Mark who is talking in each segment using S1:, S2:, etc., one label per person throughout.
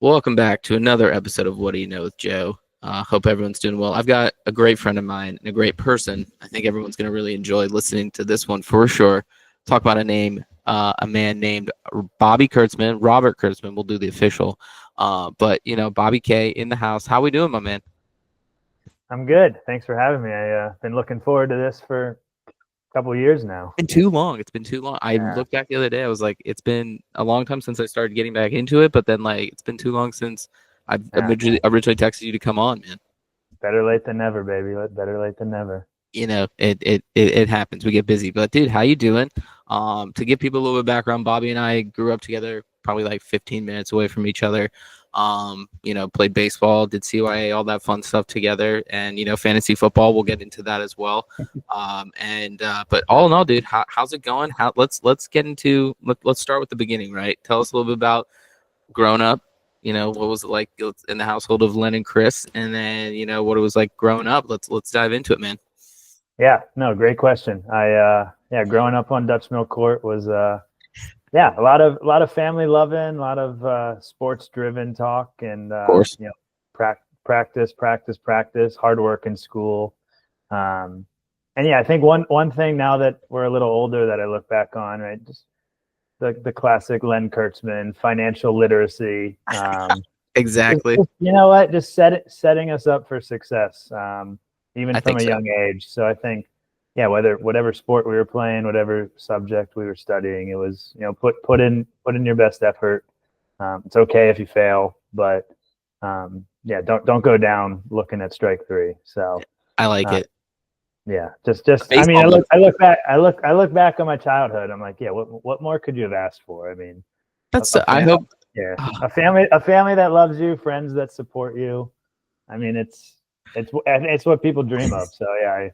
S1: Welcome back to another episode of What Do You Know with Joe. Hope everyone's doing well. I've got a great friend of mine and a great person. I think everyone's going to really enjoy listening to this one for sure. Talk about a man named Bobby Kurtzman. Robert Kurtzman. We'll do the official. But Bobby K in the house. How we doing, my man?
S2: I'm good. Thanks for having me. I've been looking forward to this for a couple of years now.
S1: Been too long. It's been too long. I
S2: Yeah,
S1: looked back the other day. I was like, it's been a long time since I started getting back into it. But then, it's been too long since I
S2: yeah.
S1: originally texted you to come on, man.
S2: Better late than never, baby. Better late than never.
S1: It happens. We get busy. But dude, how you doing? To give people a little bit of background, Bobby and I grew up together, probably like 15 minutes away from each other. Played baseball, did CYA, all that fun stuff together, and fantasy football. We'll get into that as well. But all in all, dude, how's it going? Let's get into let's start with the beginning, right? Tell us a little bit about growing up. What was it like in the household of Len and Chris, and then what it was like growing up. Let's dive into it, man.
S2: Yeah, no, great question. Growing up on Dutch Mill Court was a lot of family loving, a lot of sports driven talk, and
S1: Of course.
S2: practice, hard work in school. I think one thing now that we're a little older that I look back on, right, just the classic Len Kurtzman financial literacy.
S1: Exactly.
S2: You know what? Just setting us up for success, even
S1: I
S2: from
S1: think
S2: a
S1: so.
S2: young age. So I think, whatever sport we were playing, whatever subject we were studying, it was put in your best effort. It's okay if you fail, but don't go down looking at strike three. So
S1: I like it.
S2: yeah, just I mean,
S1: Baseball.
S2: I look back on my childhood. I'm like, yeah, what more could you have asked for? I mean,
S1: I hope.
S2: yeah, a family that loves you, friends that support you. I mean, it's what people dream of. So yeah,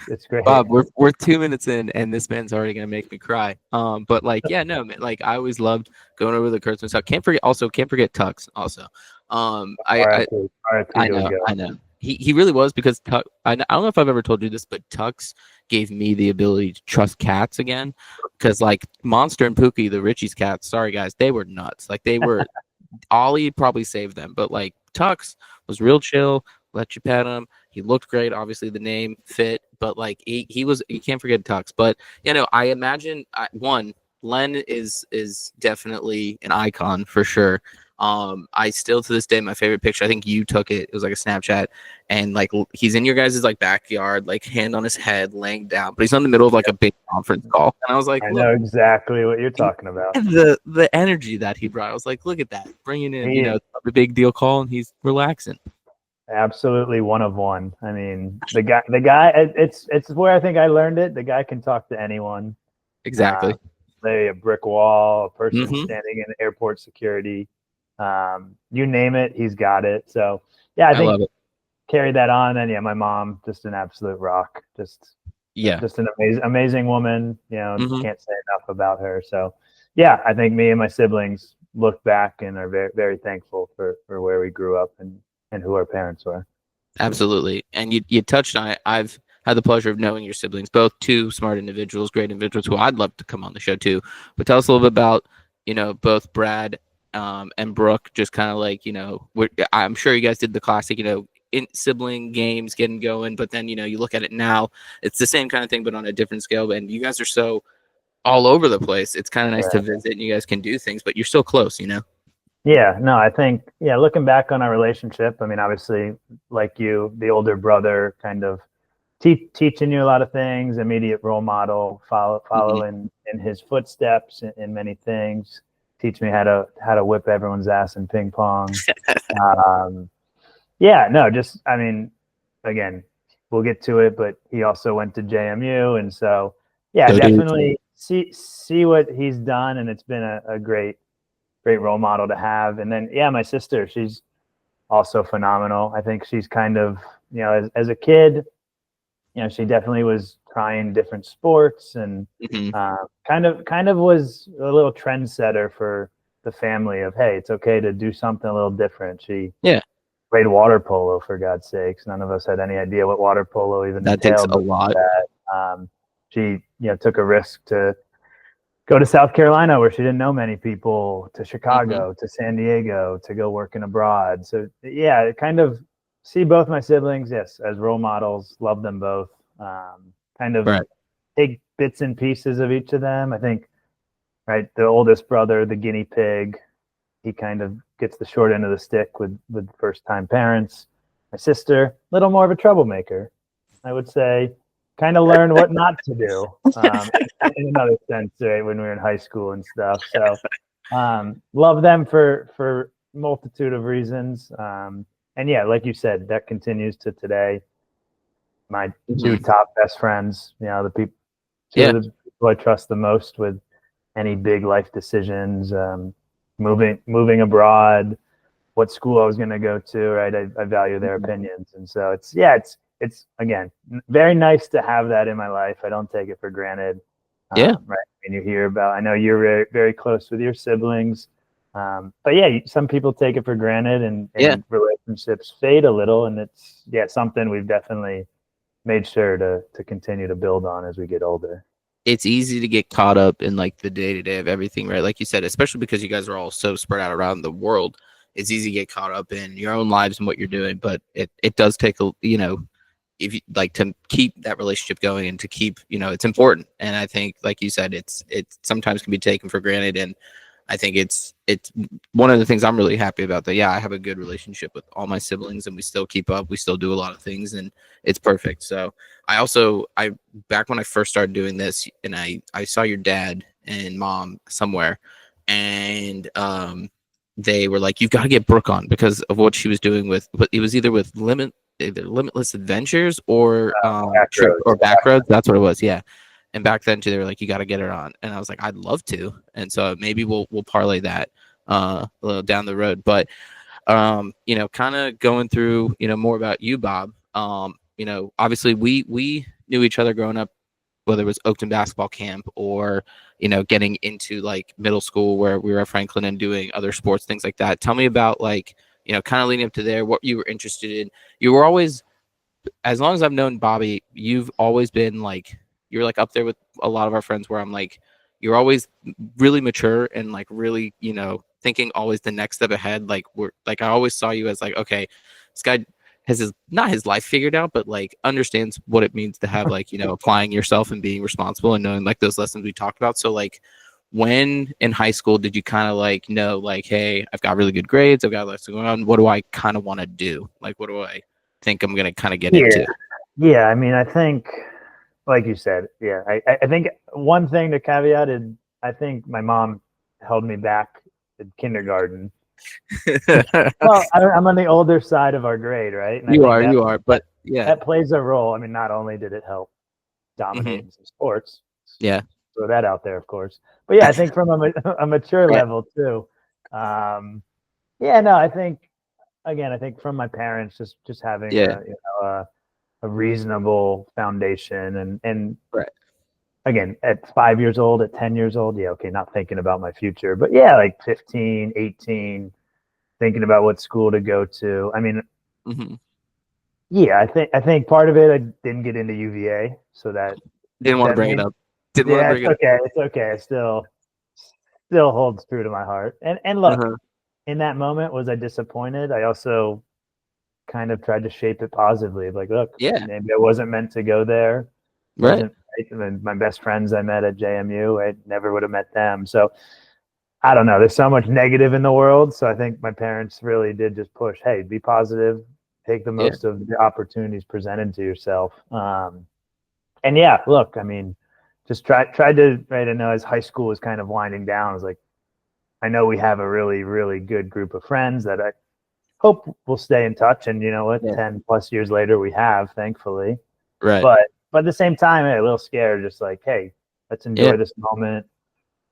S2: it's great.
S1: Bob, we're 2 minutes in, and this man's already gonna make me cry. But no, man. Like I always loved going over the Kurtzman stuff. Can't forget Tux. Also,
S2: RIP,
S1: I
S2: to a
S1: know,
S2: go.
S1: I know. He really was because Tux. I don't know if I've ever told you this, but Tux gave me the ability to trust cats again. Because like Monster and Pookie, the Richie's cats. Sorry guys, they were nuts. Like they were. Ollie probably saved them, but like Tux was real chill. Let you pet him. He looked great. Obviously, the name fit, but like he was. You can't forget Tux. But I imagine Len is definitely an icon for sure. I still to this day my favorite picture. I think you took it. It was like a Snapchat, and like he's in your guys' like backyard, like hand on his head, laying down, but he's in the middle of like a big conference call. And I was like,
S2: I
S1: look,
S2: know exactly what you're talking about.
S1: and the energy that he brought. I was like, look at that, bringing in
S2: He is
S1: the big deal call, and he's relaxing.
S2: absolutely one of one. I mean, the guy. It's where I think I learned it. The guy can talk to anyone.
S1: Exactly.
S2: Lay a brick wall, a person
S1: Mm-hmm.
S2: standing in airport security. You name it, he's got it. So yeah, I
S1: I love
S2: think
S1: it.
S2: carry that on. And yeah, my mom, just an absolute rock.
S1: Yeah.
S2: Just an amazing woman.
S1: Mm-hmm.
S2: Can't say enough about her. So yeah, I think me and my siblings look back and are very, very thankful for where we grew up and who our parents were.
S1: Absolutely. And you touched on it. I've had the pleasure of knowing your siblings, both two smart individuals, great individuals who I'd love to come on the show too. But tell us a little bit about, both Brad and Brooke, just kind of like, I'm sure you guys did the classic, in sibling games getting going, but then, you look at it now, it's the same kind of thing, but on a different scale. And you guys are so all over the place. It's kind of nice to visit and you guys can do things, but you're still close.
S2: Yeah, no, I think, looking back on our relationship, I mean, obviously, like you, the older brother, kind of teaching you a lot of things, immediate role model, follow
S1: Mm-hmm.
S2: in his footsteps in many things, teach me how to whip everyone's ass in ping pong. Just, I mean, again, we'll get to it, but he also went to JMU, and so yeah,
S1: Go dudes.
S2: definitely see what he's done, and it's been a great role model to have. And then my sister, she's also phenomenal. I think she's kind of, as a kid, she definitely was trying different sports and
S1: Mm-hmm.
S2: kind of was a little trendsetter for the family of, hey, it's okay to do something a little different. She
S1: Yeah.
S2: played water polo, for God's sakes. None of us had any idea what water polo even
S1: That takes
S2: entailed.
S1: a lot.
S2: She took a risk to go to South Carolina where she didn't know many people, to
S1: Hmm.
S2: Chicago, to San Diego, to go working abroad. So yeah, kind of see both my siblings, yes, as role models. Love them both. Kind of
S1: Right.
S2: take bits and pieces of each of them. I think, right, the oldest brother, the guinea pig, he kind of gets the short end of the stick with first time parents. My sister, a little more of a troublemaker, I would say. Kind of learned what not to do, in another sense, right, when we were in high school and stuff. So love them for multitude of reasons. And yeah, like you said, that continues to today. My two
S1: Hmm.
S2: top best friends, the people, two
S1: Yeah.
S2: of the people I trust the most with any big life decisions, moving abroad, what school I was going to go to. Right, I value their
S1: Mhm.
S2: opinions, and so it's again very nice to have that in my life. I don't take it for granted.
S1: Yeah.
S2: Right, and you hear about. I know you're very very close with your siblings, but yeah, some people take it for granted,
S1: Yeah.
S2: and relationships fade a little, and it's something we've definitely made sure to continue to build on as we get older.
S1: It's easy to get caught up in like the day to day of everything, right? Like you said, especially because you guys are all so spread out around the world, it's easy to get caught up in your own lives and what you're doing. But it does take a, if you like to keep that relationship going and to keep, it's important. And I think, like you said, it sometimes can be taken for granted. And I think it's one of the things I'm really happy about, that yeah, I have a good relationship with all my siblings and we still keep up, we still do a lot of things, and it's perfect. So I back when I first started doing this, and I saw your dad and mom somewhere, and they were like, you've got to get Brooke on because of what she was doing with, but it was either Limitless Adventures or Trip
S2: Backroads.
S1: or Backroads. That's what it was. Yeah. And back then too, they were like, you got to get her on. And I was like, I'd love to. And so maybe we'll parlay that a little down the road. But kind of going through, more about you, Bob. Obviously we knew each other growing up, whether it was Oakton basketball camp or, getting into like middle school where we were at Franklin and doing other sports, things like that. Tell me about like, kind of leading up to there, what you were interested in. You were always, as long as I've known Bobby, you've always been like, you're like up there with a lot of our friends where I'm like, you're always really mature and like really, thinking always the next step ahead. Like I always saw you as like, okay, this guy has his, not his life figured out, but like understands what it means to have like, applying yourself and being responsible and knowing like those lessons we talked about. So like, when in high school did you kind of like know like, hey, I've got really good grades, I've got lots going on, what do I kind of want to do, like what do I think I'm gonna kind of get
S2: Yeah,
S1: into?
S2: yeah. I mean, I think, like you said, yeah. I think one thing to caveat is I think my mom held me back in kindergarten. Well, I'm on the older side of our grade, right? And I think
S1: You are,
S2: that
S1: but yeah.
S2: that plays a role. I mean, not only did it help dominate
S1: Hmm.
S2: in some sports,
S1: Yeah.
S2: throw that out there, of course, but yeah, I think from a mature
S1: Right.
S2: level too. Yeah, no, I think again, I think from my parents, just having
S1: Yeah.
S2: a reasonable foundation, and
S1: Right.
S2: again, at 5 years old, at 10 years old, yeah, okay, not thinking about my future, but yeah, like 15, 18, thinking about what school to go to. I mean,
S1: Hmm.
S2: yeah, I think part of it, I didn't get into UVA, so
S1: Didn't want to
S2: that
S1: bring it
S2: means,
S1: up. Didn't want to
S2: yeah,
S1: bring
S2: it's
S1: it up.
S2: okay, it's okay. It still holds true to my heart. And look,
S1: Uh-huh.
S2: in that moment, was I disappointed? I also kind of tried to shape it positively. Like, look,
S1: Yeah.
S2: maybe I wasn't meant to go there.
S1: Right.
S2: Wasn't my best friends I met at JMU. I never would have met them. So I don't know. There's so much negative in the world. So I think my parents really did just push, hey, be positive, take the
S1: Yeah.
S2: most of the opportunities presented to yourself. And yeah, look, I mean, just tried to, right. I know as high school was kind of winding down, I was like, I know we have a really, really good group of friends that I hope we'll stay in touch. And you know what,
S1: Yeah.
S2: 10 plus years later, we have, thankfully.
S1: Right.
S2: But at the same time, hey, a little scared, just like, hey, let's
S1: Yeah.
S2: enjoy this moment.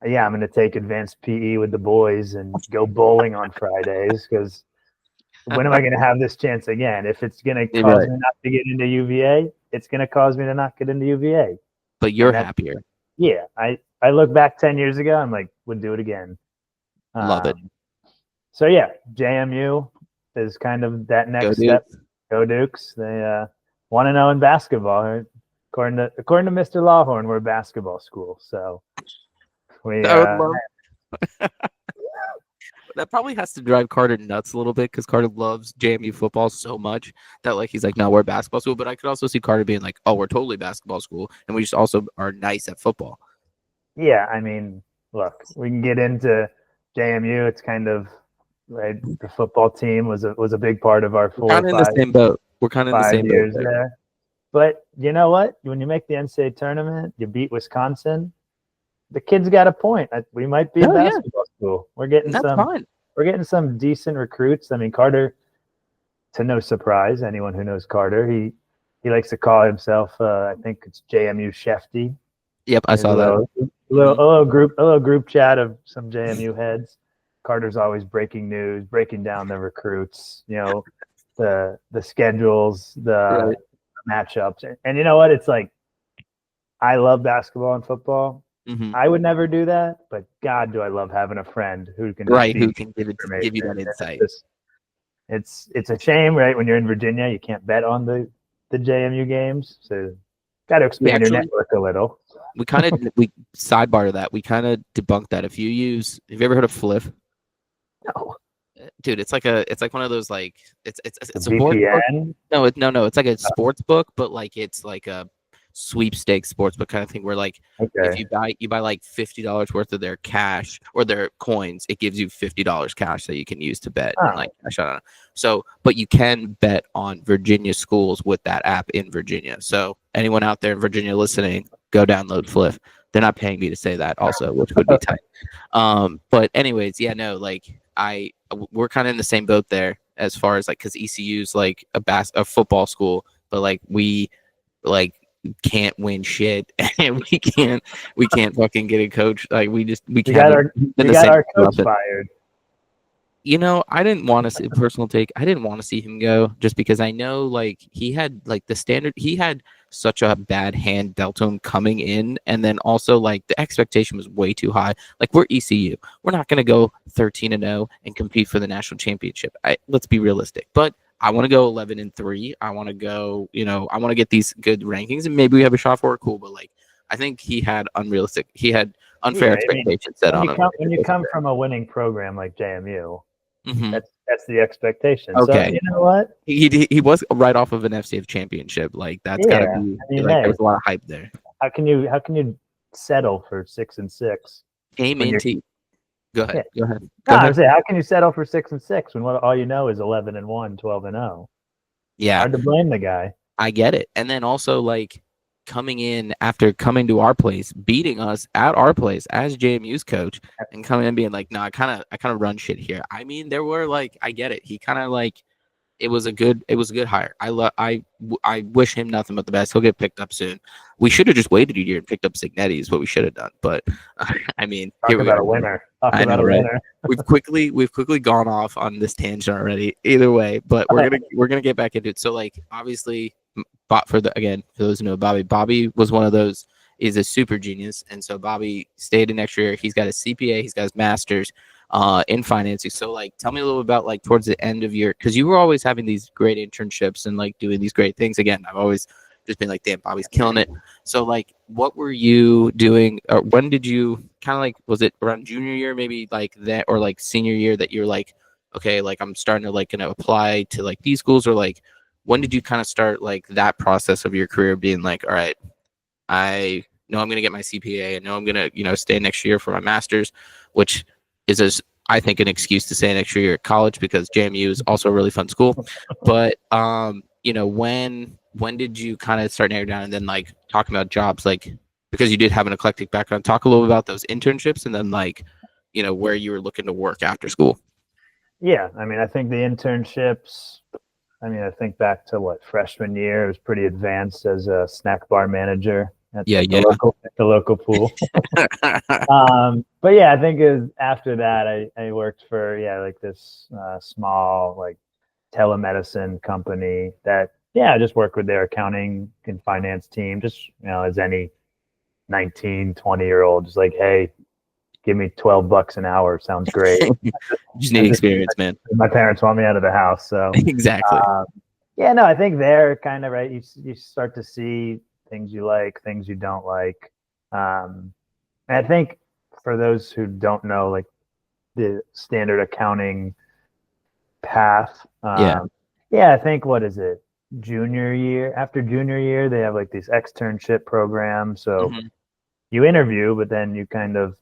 S2: Yeah, I'm going to take advanced PE with the boys and go bowling on Fridays because when am I going to have this chance again? If it's going to
S1: You're
S2: cause
S1: right.
S2: me not to get into UVA, it's going to cause me to not get into UVA.
S1: But you're
S2: And that,
S1: happier.
S2: yeah, I look back 10 years ago, I'm like, would do it again.
S1: Love it.
S2: Um, so yeah, JMU is kind of that
S1: Go
S2: next
S1: dude.
S2: step. Go Dukes. They want to know in basketball. Right? According to Mr. Lawhorn, we're a basketball school. So We
S1: I would love that. Probably has to drive Carter nuts a little bit because Carter loves JMU football so much that like he's like, no, we're basketball school. But I could also see Carter being like, oh, we're totally basketball school, and we just also are nice at football.
S2: yeah, I mean, look, we can get into JMU. It's kind of right. The football team was a big part of our
S1: We're
S2: four
S1: kind
S2: or
S1: of in the
S2: five
S1: same boat. We're kind of in the
S2: five
S1: same boat
S2: years
S1: there.
S2: there. But you know what? When you make the NCAA tournament, you beat Wisconsin. The kid's got a point. We might be a
S1: Oh yeah,
S2: basketball school.
S1: and that's fine.
S2: We're getting some decent recruits. I mean, Carter, to no surprise, anyone who knows Carter, he likes to call himself. I think it's JMU Shefty.
S1: Yep, I
S2: There's
S1: saw that.
S2: a little group chat of some JMU heads. Carter's always breaking news, breaking down the recruits. You know, the schedules, the
S1: Right.
S2: matchups, and you know what? It's like I love basketball and football.
S1: Mm-hmm.
S2: I would never do that, but God, do I love having a friend who can just
S1: Right.
S2: feed
S1: Who
S2: me
S1: can give you
S2: information.
S1: that insight?
S2: It's a shame, right? When you're in Virginia, you can't bet on the JMU games, so got to
S1: We
S2: expand your
S1: actually
S2: network a little.
S1: we sidebar to that. We kind of debunked that. If you use, have you ever heard of Fliff?
S2: No,
S1: Dude, it's like one of those like it's a sports book.
S2: VPN.
S1: No, it's like a sports book, but like it's like a sweepstakes sports book kind of thing where like if
S2: Okay.
S1: you buy like $50 worth of their cash or their coins, it gives you $50 cash that you can use to bet and
S2: Oh,
S1: like cash out on it. So, but you can bet on Virginia schools with that app in Virginia. So anyone out there in Virginia listening, go download Fliff. They're not paying me to say that also, which would be tight. But anyways, yeah, no, like we're kind of in the same boat there as far as like because ECU's like a football school, but like we like can't win shit and we can't fucking get a coach. Like we
S2: we got
S1: haven't
S2: our
S1: been
S2: we
S1: the
S2: got
S1: same
S2: our coach
S1: nothing.
S2: fired.
S1: You know, I didn't want to see personal take. I didn't want to see him go just because I know like he had like the standard. He had such a bad hand dealt to him coming in, and then also like the expectation was way too high. Like we're ECU, we're not going to go 13-0 and compete for the national championship. Let's be realistic, but I want to go 11-3. I want to go, you know, I want to get these good rankings, and maybe we have a shot for it. Cool, but like I think he had unfair
S2: Yeah, I mean,
S1: expectations set on him.
S2: when you come from a winning program like JMU,
S1: Mhm.
S2: that's the expectation. So
S1: Okay.
S2: you know what?
S1: He was right off of an FCF championship. Like that's got to
S2: Yeah,
S1: be
S2: I mean,
S1: like there
S2: hey,
S1: was a lot of hype there.
S2: how can you settle for 6-6
S1: Came
S2: when you're
S1: into go
S2: yeah?
S1: ahead, go ahead,
S2: No,
S1: go
S2: I'm
S1: ahead.
S2: saying how can you settle for 6-6 when all you know is 11-1, 12-0?
S1: Yeah,
S2: Hard to blame the guy.
S1: I get it. And then also like coming in after coming to our place, beating us at our place as JMU's coach, and coming in being like, no, I kind of run shit here. I mean, there were like, I get it. He kind of like it was a good hire. I wish him nothing but the best. He'll get picked up soon. We should have just waited a year and picked up Signetti is what we should have done. But I mean,
S2: Talk
S1: here we
S2: about a
S1: are.
S2: winner. Talk
S1: I
S2: about
S1: know,
S2: a
S1: right?
S2: winner.
S1: We've quickly gone off on this tangent already. Either way, but we're gonna get back into it. So like obviously, for those who know Bobby was one of those is a super genius, and so Bobby stayed an extra year. He's got his CPA, he's got his master's in financing. So like, tell me a little about like towards the end of your because you were always having these great internships and like doing these great things. Again, I've always just been like, damn, Bobby's killing it. So like, what were you doing? Or when did you kind of like? Was it around junior year, maybe like that, or like senior year that you're like, okay, like I'm starting to like gonna apply to like these schools, or like when did you kind of start like that process of your career being like, all right, I know I'm gonna get my CPA, I know I'm gonna stay next year for my master's, which is as I think an excuse to stay an extra year at college because JMU is also a really fun school, but when did you kind of start narrowing down and then like talking about jobs like because you did have an eclectic background talk a little about those internships and then like where you were looking to work after school.
S2: Yeah, I mean, I think the internships. I mean, I think back to what freshman year. It was pretty advanced as a snack bar manager at
S1: Yeah,
S2: the local pool. But yeah, I think it was after that I worked for like this small like telemedicine company that I just worked with their accounting and finance team, just as any 19-20 year old, just like, hey, give me $12 an hour, sounds great.
S1: Just need experience, man.
S2: My parents want me out of the house, so
S1: exactly.
S2: Yeah, no, I think they're kind of right. You start to see things you like, things you don't like. And I think for those who don't know, like the standard accounting path.
S1: Yeah.
S2: Yeah, I think what is it? Junior year. After junior year, they have like these externship programs. So
S1: Hmm.
S2: you interview, but then you kind of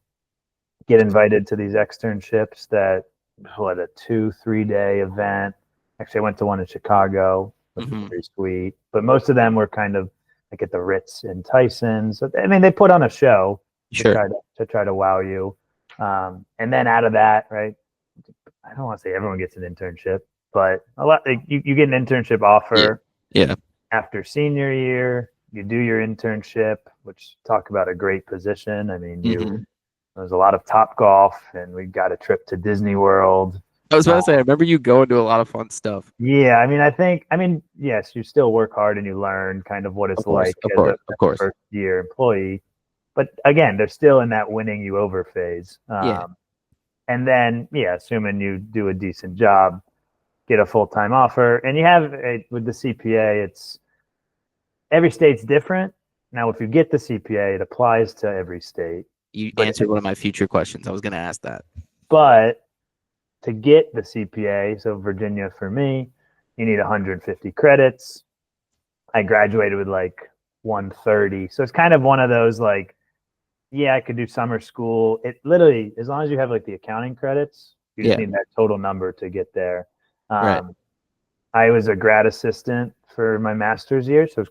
S2: get invited to these externships that what a 2-3 day event. Actually, I went to one in Chicago, which was
S1: Hmm.
S2: pretty sweet. But most of them were kind of like at the Ritz in Tyson. So I mean, they put on a show to
S1: Sure.
S2: try to wow you. And then out of that, right? I don't want to say everyone gets an internship, but a lot like, you get an internship
S1: Yeah.
S2: offer
S1: Yeah.
S2: after senior year. You do your internship, which talk about a great position. I mean,
S1: Hmm.
S2: there's a lot of Top Golf, and we got a trip to Disney World.
S1: I was about to say, I remember you going to a lot of fun stuff.
S2: Yeah, I mean, yes, you still work hard and you learn kind of what
S1: Of
S2: it's
S1: course.
S2: like
S1: Of
S2: as
S1: course.
S2: a
S1: Of course.
S2: first year employee. But again, they're still in that winning you over phase.
S1: Yeah.
S2: And then, yeah, assuming you do a decent job, get a full time offer, and you have with the CPA, it's every state's different. Now, if you get the CPA, it applies to every state.
S1: You
S2: But
S1: answered one of my future questions. I was going to ask that.
S2: but to get the CPA, so Virginia for me, you need 150 credits. I graduated with like 130. So it's kind of one of those like, yeah, I could do summer school. It literally, as long as you have like the accounting credits, you just
S1: Yeah.
S2: need that total number to get there.
S1: Right.
S2: I was a grad assistant for my master's year, so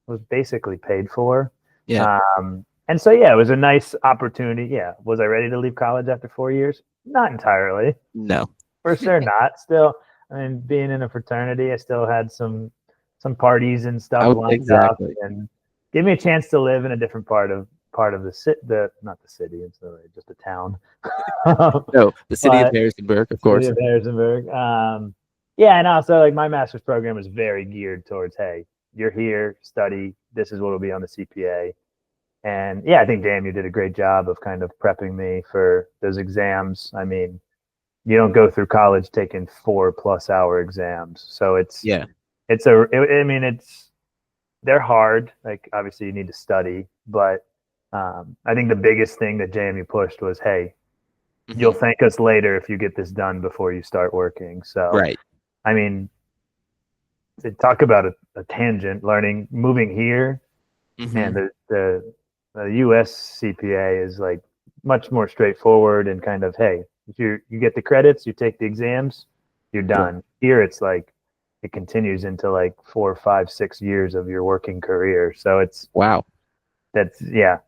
S2: was basically paid for.
S1: Yeah.
S2: And so yeah, it was a nice opportunity. Yeah, was I ready to leave college after 4 years? Not entirely,
S1: No.
S2: for sure not. Still, I mean, being in a fraternity, I still had some parties and stuff lined up,
S1: Exactly.
S2: and gave me a chance to live in a different part of the not the city, it's just a town.
S1: No, the city of
S2: But
S1: Harrisonburg, of
S2: city
S1: course.
S2: of Harrisonburg. Yeah, and also like my master's program was very geared towards, hey, you're here, study. This is what will be on the CPA. And yeah, I think damn, you did a great job of kind of prepping me for those exams. I mean, you don't go through college taking 4+ hour exams, so
S1: Yeah.
S2: I mean, they're hard. Like obviously you need to study, but I think the biggest thing that JMU pushed was, hey, you'll
S1: Hmm.
S2: thank us later if you get this done before you start working. So
S1: Right.
S2: I mean, to talk about a tangent, moving here,
S1: Hmm.
S2: and the U.S. CPA is like much more straightforward and kind of, hey, if you get the credits, you take the exams, you're
S1: Right.
S2: done. Here, it's like it continues into like 4, 5, 6 years of your working career. So
S1: Wow.
S2: yeah,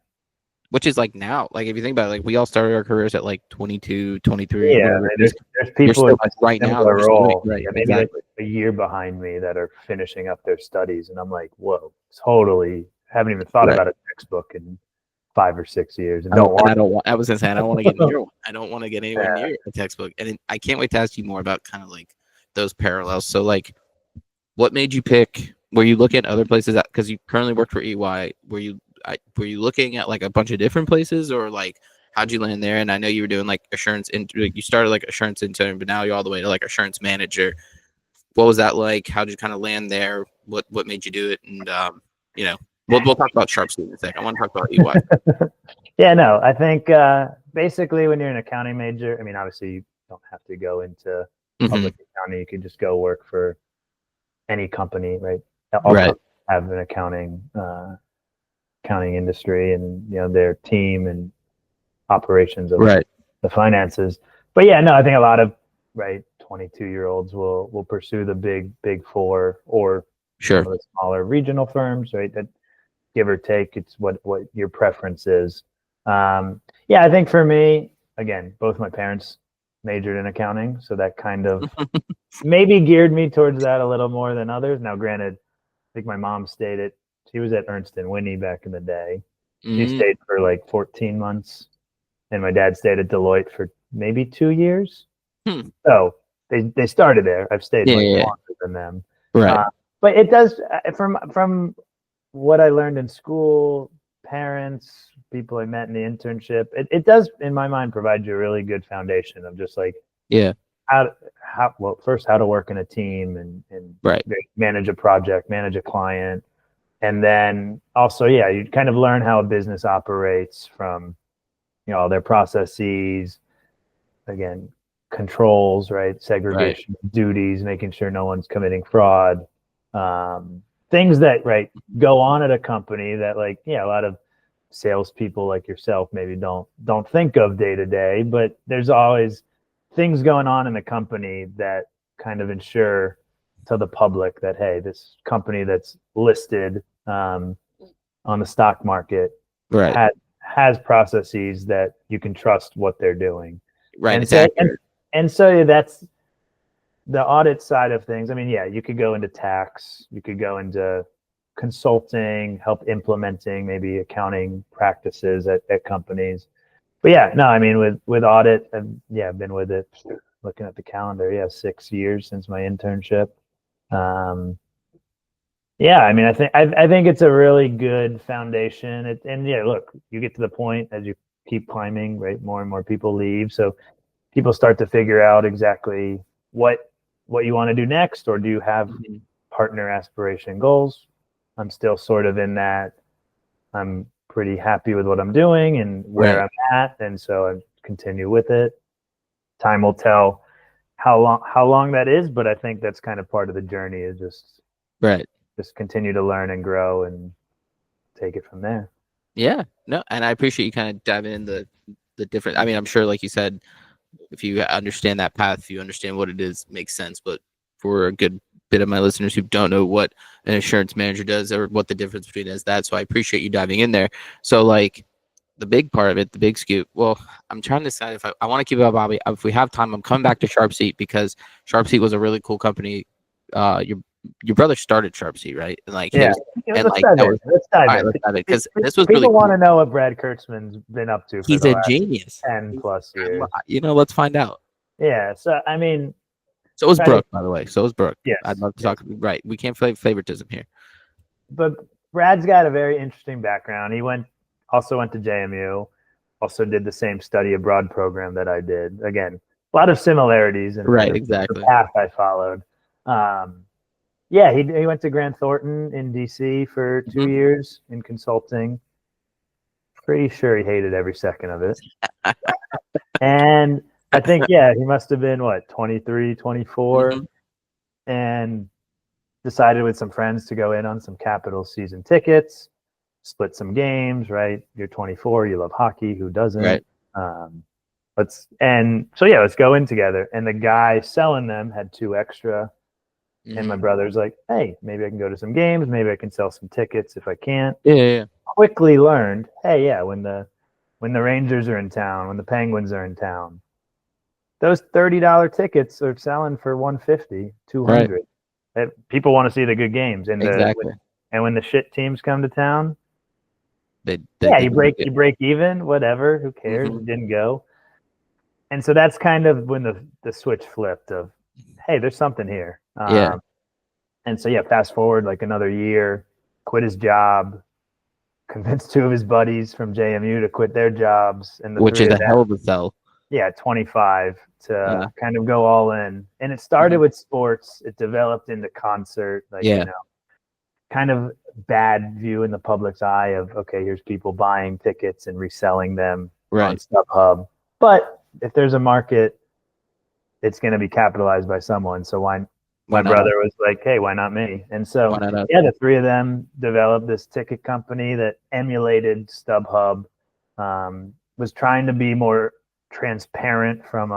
S1: Which is like now, like if you think about it, like we all started our careers at like 22, 23,
S2: yeah. I
S1: whatever
S2: mean,
S1: it is.
S2: there's
S1: You're
S2: people in
S1: still
S2: my
S1: like right now,
S2: similar
S1: you're just doing it.
S2: role,
S1: Right.
S2: yeah, maybe like
S1: Exactly.
S2: a year behind me that are finishing up their studies, and I'm like, whoa, totally haven't even thought
S1: Right.
S2: about a textbook in 5 or 6 years, and don't want.
S1: I don't want, I was gonna say, I don't want to get near one. I don't want to get anywhere
S2: Yeah.
S1: near a textbook. And I can't wait to ask you more about kind of like those parallels. So like what made you pick, were you looking at other places because you currently work for EY, were you looking at like a bunch of different places, or like how'd you land there? And I know you were doing like assurance like you started like assurance intern, but now you're all the way to like assurance manager. What was that like? How'd you kind of land there? What made you do it? And you know, we'll talk about Sharpscoop in a sec. I want to talk about EY.
S2: Yeah, no, I think basically when you're an accounting major, I mean, obviously you don't have to go into
S1: Hmm.
S2: public accounting. You could just go work for any company, right? All
S1: Right.
S2: companies have an accounting industry, and their team and operations of
S1: Right.
S2: the finances. But yeah, no, I think a lot of right 22-year-olds will pursue the big four or some
S1: Sure.
S2: of the smaller regional firms, right? That give or take, it's what your preference is. Yeah, I think for me, again, both my parents majored in accounting, so that kind of maybe geared me towards that a little more than others. Now, granted, I think my mom she was at Ernst and Whinney back in the day. She
S1: Mm,
S2: stayed for like 14 months, and my dad stayed at Deloitte for maybe 2 years.
S1: hmm.
S2: So they started there. I've stayed
S1: Yeah,
S2: much
S1: yeah, yeah.
S2: longer than them.
S1: Right.
S2: Uh, but it does, from what I learned in school, parents, people I met in the internship, it does, in my mind, provide you a really good foundation of just like
S1: Yeah.
S2: first how to work in a team and
S1: Right.
S2: manage a project, manage a client, and then also, yeah, you kind of learn how a business operates from all their processes, again, controls, right? Segregation of duties, making sure no one's committing fraud. Things that go on at a company that a lot of salespeople like yourself maybe don't think of day to day, but there's always things going on in the company that kind of ensure to the public that, hey, this company that's listed on the stock market has processes that you can trust what they're doing.
S1: Right.
S2: And
S1: It's
S2: so,
S1: accurate.
S2: and so that's the audit side of things. I mean, yeah, you could go into tax, you could go into consulting, help implementing maybe accounting practices at companies. But yeah, no, I mean, with audit, I've been with it, looking at the calendar, 6 years since my internship. Yeah, I mean, I think it's a really good foundation. And yeah, look, you get to the point as you keep climbing, right? More and more people leave, so people start to figure out exactly what you want to do next, or do you have partner aspiration goals? I'm still sort of in that. I'm pretty happy with what I'm doing and where I'm at, and so I continue with it. Time will tell how long that is, but I think that's kind of part of the journey, is just continue to learn and grow and take it from there.
S1: Yeah, no, and I appreciate you kind of diving in the different. I mean, I'm sure, like you said, if you understand that path, if you understand what it is, makes sense. But for a good bit of my listeners who don't know what an insurance manager does or what the difference between is that, so I appreciate you diving in there. So like the big part of it, the big scoop. Well, I'm trying to decide if I want to keep it up, Bobby. If we have time, I'm coming back to Sharpseat, because Sharpseat was a really cool company. Your brother started Sharpseat, right? And like,
S2: let's dive in.
S1: Because this was
S2: people
S1: really
S2: want to know what Brad Kurtzman's been up to.
S1: He's a genius.
S2: 10+ years.
S1: Let's find out.
S2: Yeah. So I mean,
S1: so was Brooke, by the way. So was Brooke.
S2: Yes.
S1: I'd love to talk. Right. We can't play favoritism here.
S2: But Brad's got a very interesting background. He also went to JMU, also did the same study abroad program that I did. Again, a lot of similarities in
S1: exactly
S2: the path I followed. Yeah, he went to Grant Thornton in DC for 2 years in consulting. Pretty sure he hated every second of it. And I think, he must have been 23, 24, and decided with some friends to go in on some Capitals season tickets, split some games, right? You're 24, you love hockey, who doesn't?
S1: Right.
S2: Let's go in together. And the guy selling them had 2 extra. And my brother's like, hey, maybe I can go to some games. Maybe I can sell some tickets if I can't.
S1: Yeah.
S2: Quickly learned, hey, when the Rangers are in town, when the Penguins are in town, those $30 tickets are selling for $150, $200. Right. People want to see the good games. And when the shit teams come to town, you break even, whatever. Who cares? It didn't go. And so that's kind of when the switch flipped of, hey, there's something here. And so fast forward like another year, quit his job, convinced 2 of his buddies from JMU to quit their jobs, and
S1: which is a hell of a sell.
S2: 25 to kind of go all in. And it started with sports. It developed into concert, kind of bad view in the public's eye of, okay, here's people buying tickets and reselling them on StubHub. But if there's a market, it's going to be capitalized by someone. So my brother was like, hey, why not me? And so, the 3 of them developed this ticket company that emulated StubHub, was trying to be more transparent from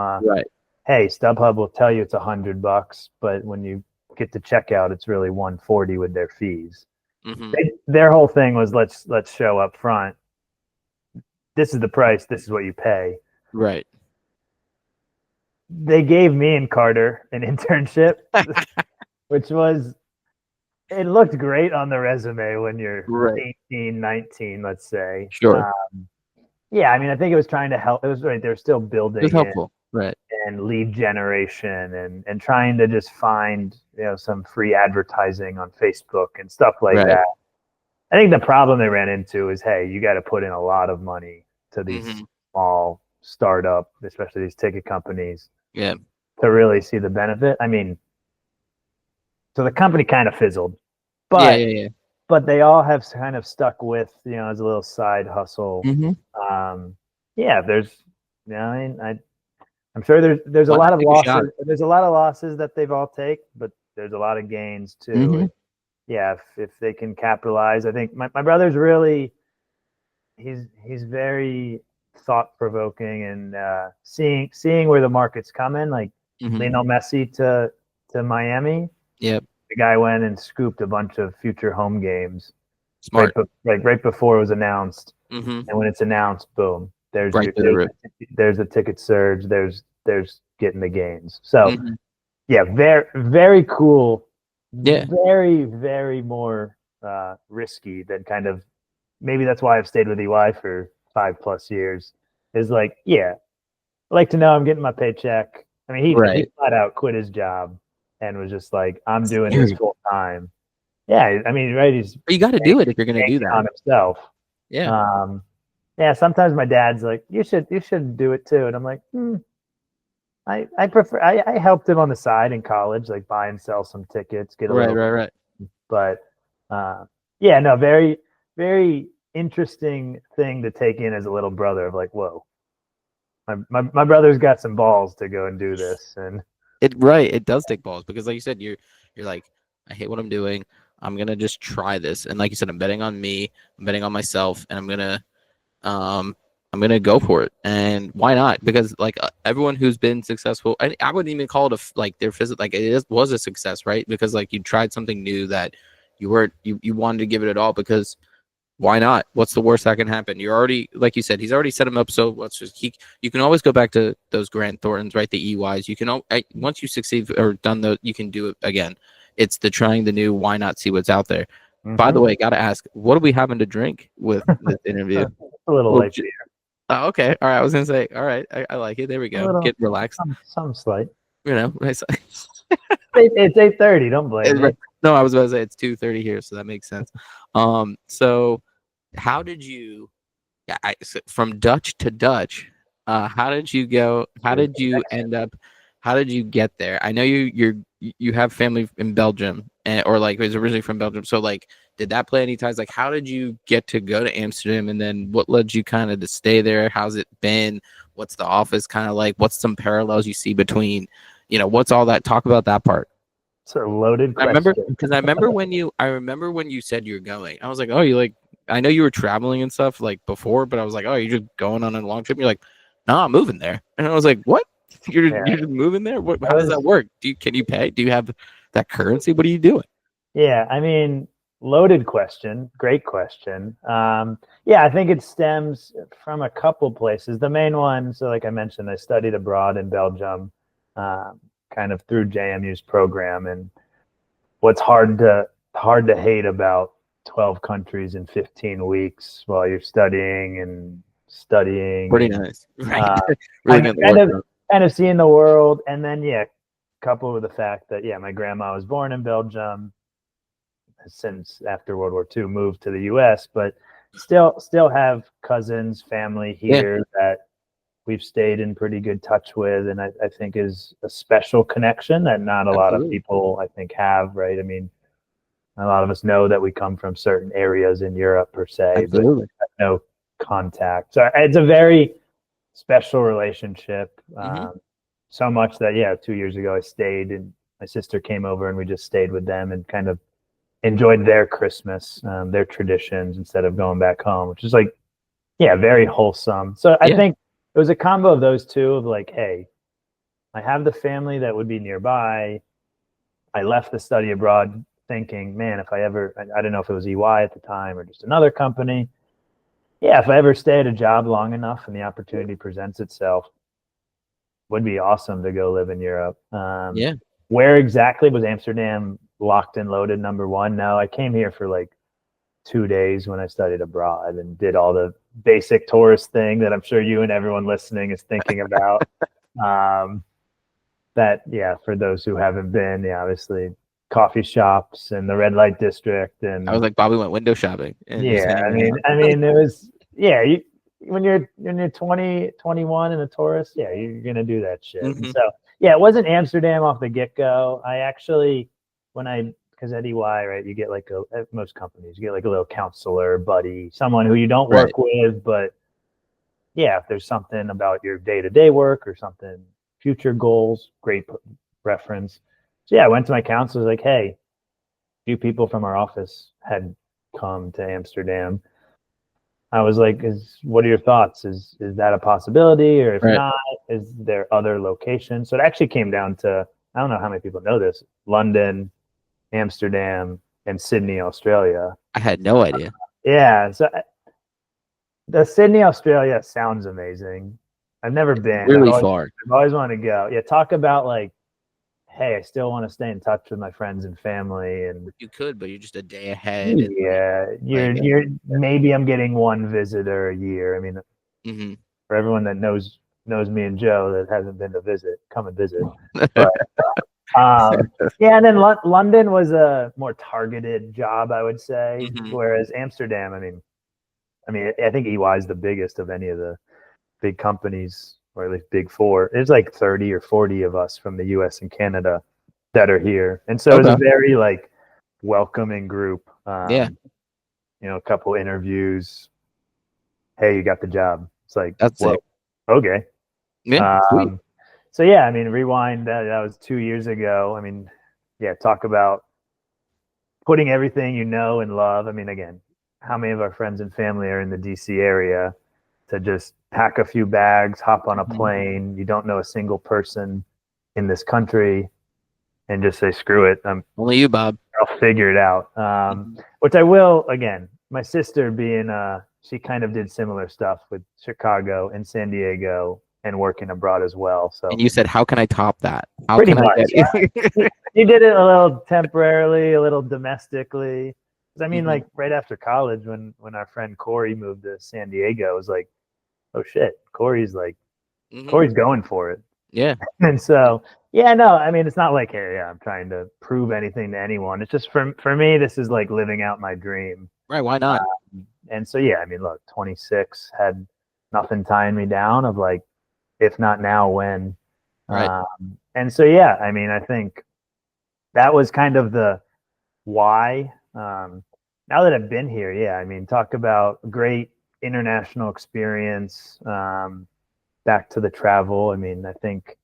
S2: hey, StubHub will tell you it's $100, but when you get to checkout, it's really $140 with their fees. Their whole thing was, let's show up front. This is the price. This is what you pay.
S1: Right.
S2: They gave me and Carter an internship, which it looked great on the resume when you're 18, 19, let's say.
S1: Sure.
S2: I mean, I think it was trying to help. It was right. They're still building.
S1: It was helpful. Right.
S2: And lead generation and trying to just find, some free advertising on Facebook and stuff like that. I think the problem they ran into is, hey, you got to put in a lot of money to these small startup, especially these ticket companies.
S1: Yeah.
S2: To really see the benefit. I mean, so the company kind of fizzled, but but they all have kind of stuck with, as a little side hustle. yeah, there's, yeah, I mean, I'm sure there's a
S1: Why
S2: lot
S1: not
S2: of
S1: take a shot?
S2: losses. There's a lot of losses that they've all take, but there's a lot of gains too.
S1: Hmm.
S2: And yeah, if they can capitalize, I think my brother's really he's very thought provoking and seeing where the market's coming. Like
S1: Hmm.
S2: Lionel Messi to Miami,
S1: Yep.
S2: the guy went and scooped a bunch of future home games
S1: Smart.
S2: right before it was announced.
S1: Hmm.
S2: And when it's announced, boom,
S1: Right to the rip.
S2: there's a ticket surge. There's getting the gains. So
S1: Hmm.
S2: yeah, very cool.
S1: Yeah.
S2: Very more risky than kind of maybe that's why I've stayed with EY for 5+ years. Is like, yeah, I like to know I'm getting my paycheck. I mean, he
S1: Right.
S2: flat out quit his job and was just like, I'm doing this
S1: Scary.
S2: full time. Yeah, I mean, right? He's
S1: But you got to do it if you're gonna do
S2: banking
S1: that.
S2: on himself.
S1: Yeah.
S2: Um, yeah, sometimes my dad's like, you should do it too, and I'm like, I prefer. I helped him on the side in college, like buy and sell some tickets, get a
S1: Right.
S2: little,
S1: Right. Right.
S2: but yeah, no, very interesting thing to take in as a little brother of like, whoa, my brother's got some balls to go and do this, and
S1: It does take balls because like you said, you're like, I hate what I'm doing. I'm gonna just try this. And like you said, I'm betting on me, I'm betting on myself, and um I'm gonna go for it. And why not? Because like everyone who's been successful, I wouldn't even call it like their physical, like was a success, right? Because like you tried something new that you weren't you wanted to give it all because why not? What's the worst that can happen? You're already, like you said, he's already set him up. So let's just you can always go back to those Grant Thorntons, right? The EYs. You can once you succeed or done the, you can do it again. It's the trying the new. Why not see what's out there? By the way, got to ask, what are we having to drink with this interview?
S2: a little
S1: Well,
S2: light beer,
S1: oh, okay, all right. I was gonna say, all right, I like it. There we
S2: a
S1: go.
S2: little
S1: Get relaxed.
S2: some slight.
S1: You know, nice.
S2: It's 8:30. Don't blame me.
S1: No, I was about to say it's 2:30 here, so that makes sense. So how did you? Yeah, so from Dutch to Dutch, how did you go? How
S2: Here's
S1: did
S2: the
S1: you
S2: next.
S1: end up? How did you get there? I know you have family in Belgium, or like was originally from Belgium. So like, did that play any ties? Like, how did you get to go to Amsterdam, and then what led you kind of to stay there? How's it been? What's the office kind of like? What's some parallels you see between, what's all that? Talk about that part.
S2: It's a loaded
S1: I remember
S2: question.
S1: because I remember when you said you're going. I was like, oh, you like. I know you were traveling and stuff like before, but I was like, oh, you're just going on a long trip. And you're like, no, I'm moving there, and I was like, what?
S2: Yeah,
S1: You're just moving there? What?
S2: I
S1: How does that
S2: was.
S1: work? Can you pay? Do you have that currency? What are you doing?
S2: Yeah, I mean, loaded question. Great question. Yeah, I think it stems from a couple places. The main one, so like I mentioned, I studied abroad in Belgium, um, kind of through JMU's program. And what's hard to hate about 12 countries in 15 weeks while you're studying and studying
S1: Pretty
S2: and
S1: nice, right?
S2: uh,
S1: Really getting the
S2: kind
S1: work
S2: of
S1: done.
S2: kind of seeing the world. And then yeah, coupled with the fact that yeah, my grandma was born in Belgium, since after World War II moved to the U.S., but still have cousins, family
S1: Yeah,
S2: here that we've stayed in pretty good touch with, and I think is a special connection that not a lot of
S1: absolutely,
S2: people I think have. Right? I mean, a lot of us know that we come from certain areas in Europe per se, but
S1: absolutely.
S2: no contact. So it's a very special relationship.
S1: Hmm.
S2: So much that yeah, 2 years ago I stayed, and my sister came over, and we just stayed with them and kind of enjoyed their Christmas, their traditions instead of going back home, which is like, yeah, very wholesome. So I
S1: Yeah,
S2: think it was a combo of those two of like, hey, I have the family that would be nearby. I left the study abroad thinking, man, if I ever, I don't know if it was EY at the time or just another company. Yeah, if I ever stay at a job long enough and the opportunity presents itself, would be awesome to go live in Europe.
S1: yeah.
S2: Where exactly was Amsterdam locked and loaded number one? No, I came here for like 2 days when I studied abroad and did all the basic tourist thing that I'm sure you and everyone listening is thinking about. Um, that, yeah, for those who haven't been, yeah, obviously coffee shops and the red light district.
S1: I was
S2: And
S1: like, Bobby went window shopping and just
S2: yeah,
S1: hanging around.
S2: I mean, it was, yeah, when you're 20, 21 and a tourist, yeah, you're going to do that shit. And
S1: Hmm.
S2: so, yeah, it wasn't Amsterdam off the get go. I actually, because at EY, right, you get like at most companies, you get like a little counselor, buddy, someone who you don't
S1: Right.
S2: work with, but yeah, if there's something about your day-to-day work or something, future goals, great reference. So yeah, I went to my counselor, like, hey, a few people from our office had come to Amsterdam. I was like, what are your thoughts? Is that a possibility? Or if
S1: Right.
S2: not, is there other locations? So it actually came down to, I don't know how many people know this, London, Amsterdam, and Sydney, Australia.
S1: I had no idea.
S2: Yeah. So the Sydney, Australia sounds amazing. I've never been.
S1: Really far.
S2: I've always wanted to go. Yeah. Talk about like, hey, I still want to stay in touch with my friends and family. And
S1: You could, but you're just a day ahead. And
S2: yeah, you're maybe I'm getting one visitor a year. I mean,
S1: mm-hmm.
S2: for everyone that knows me and Joe that hasn't been to visit, come and visit. But yeah, and then London was a more targeted job, I would say,
S1: mm-hmm.
S2: whereas Amsterdam, I mean, I think EY is the biggest of any of the big companies, or at least big four. There's like 30 or 40 of us from the US and Canada that are here. And so it was a very like welcoming group.
S1: Yeah.
S2: You know, a couple interviews. Hey, you got the job. It's like,
S1: That's
S2: whoa,
S1: sick.
S2: okay.
S1: Yeah. Sweet.
S2: So yeah, I mean, rewind, that was 2 years ago. I mean, yeah, talk about putting everything you know and love. I mean, again, how many of our friends and family are in the DC area to just pack a few bags, hop on a plane? You don't know a single person in this country, and just say, screw it.
S1: Only you, Bob.
S2: I'll figure it out. Which I will. Again, my sister being, she kind of did similar stuff with Chicago and San Diego and working abroad as well. So,
S1: and you said, how can I top that? How
S2: pretty
S1: can
S2: much,
S1: I get
S2: you did it a little temporarily, a little domestically. I mean, like right after college, when our friend Corey moved to San Diego, it was like, oh shit, Corey's going for it.
S1: Yeah.
S2: And so, yeah, no, I mean, it's not like, hey, yeah, I'm trying to prove anything to anyone. It's just for me, this is like living out my dream.
S1: Right. Why not?
S2: And so, yeah, I mean, look, 26, had nothing tying me down of like, if not now, when.
S1: Right.
S2: And so, yeah, I mean, I think that was kind of the why. Now that I've been here, yeah, I mean, talk about great international experience. Back to the travel. I mean, I think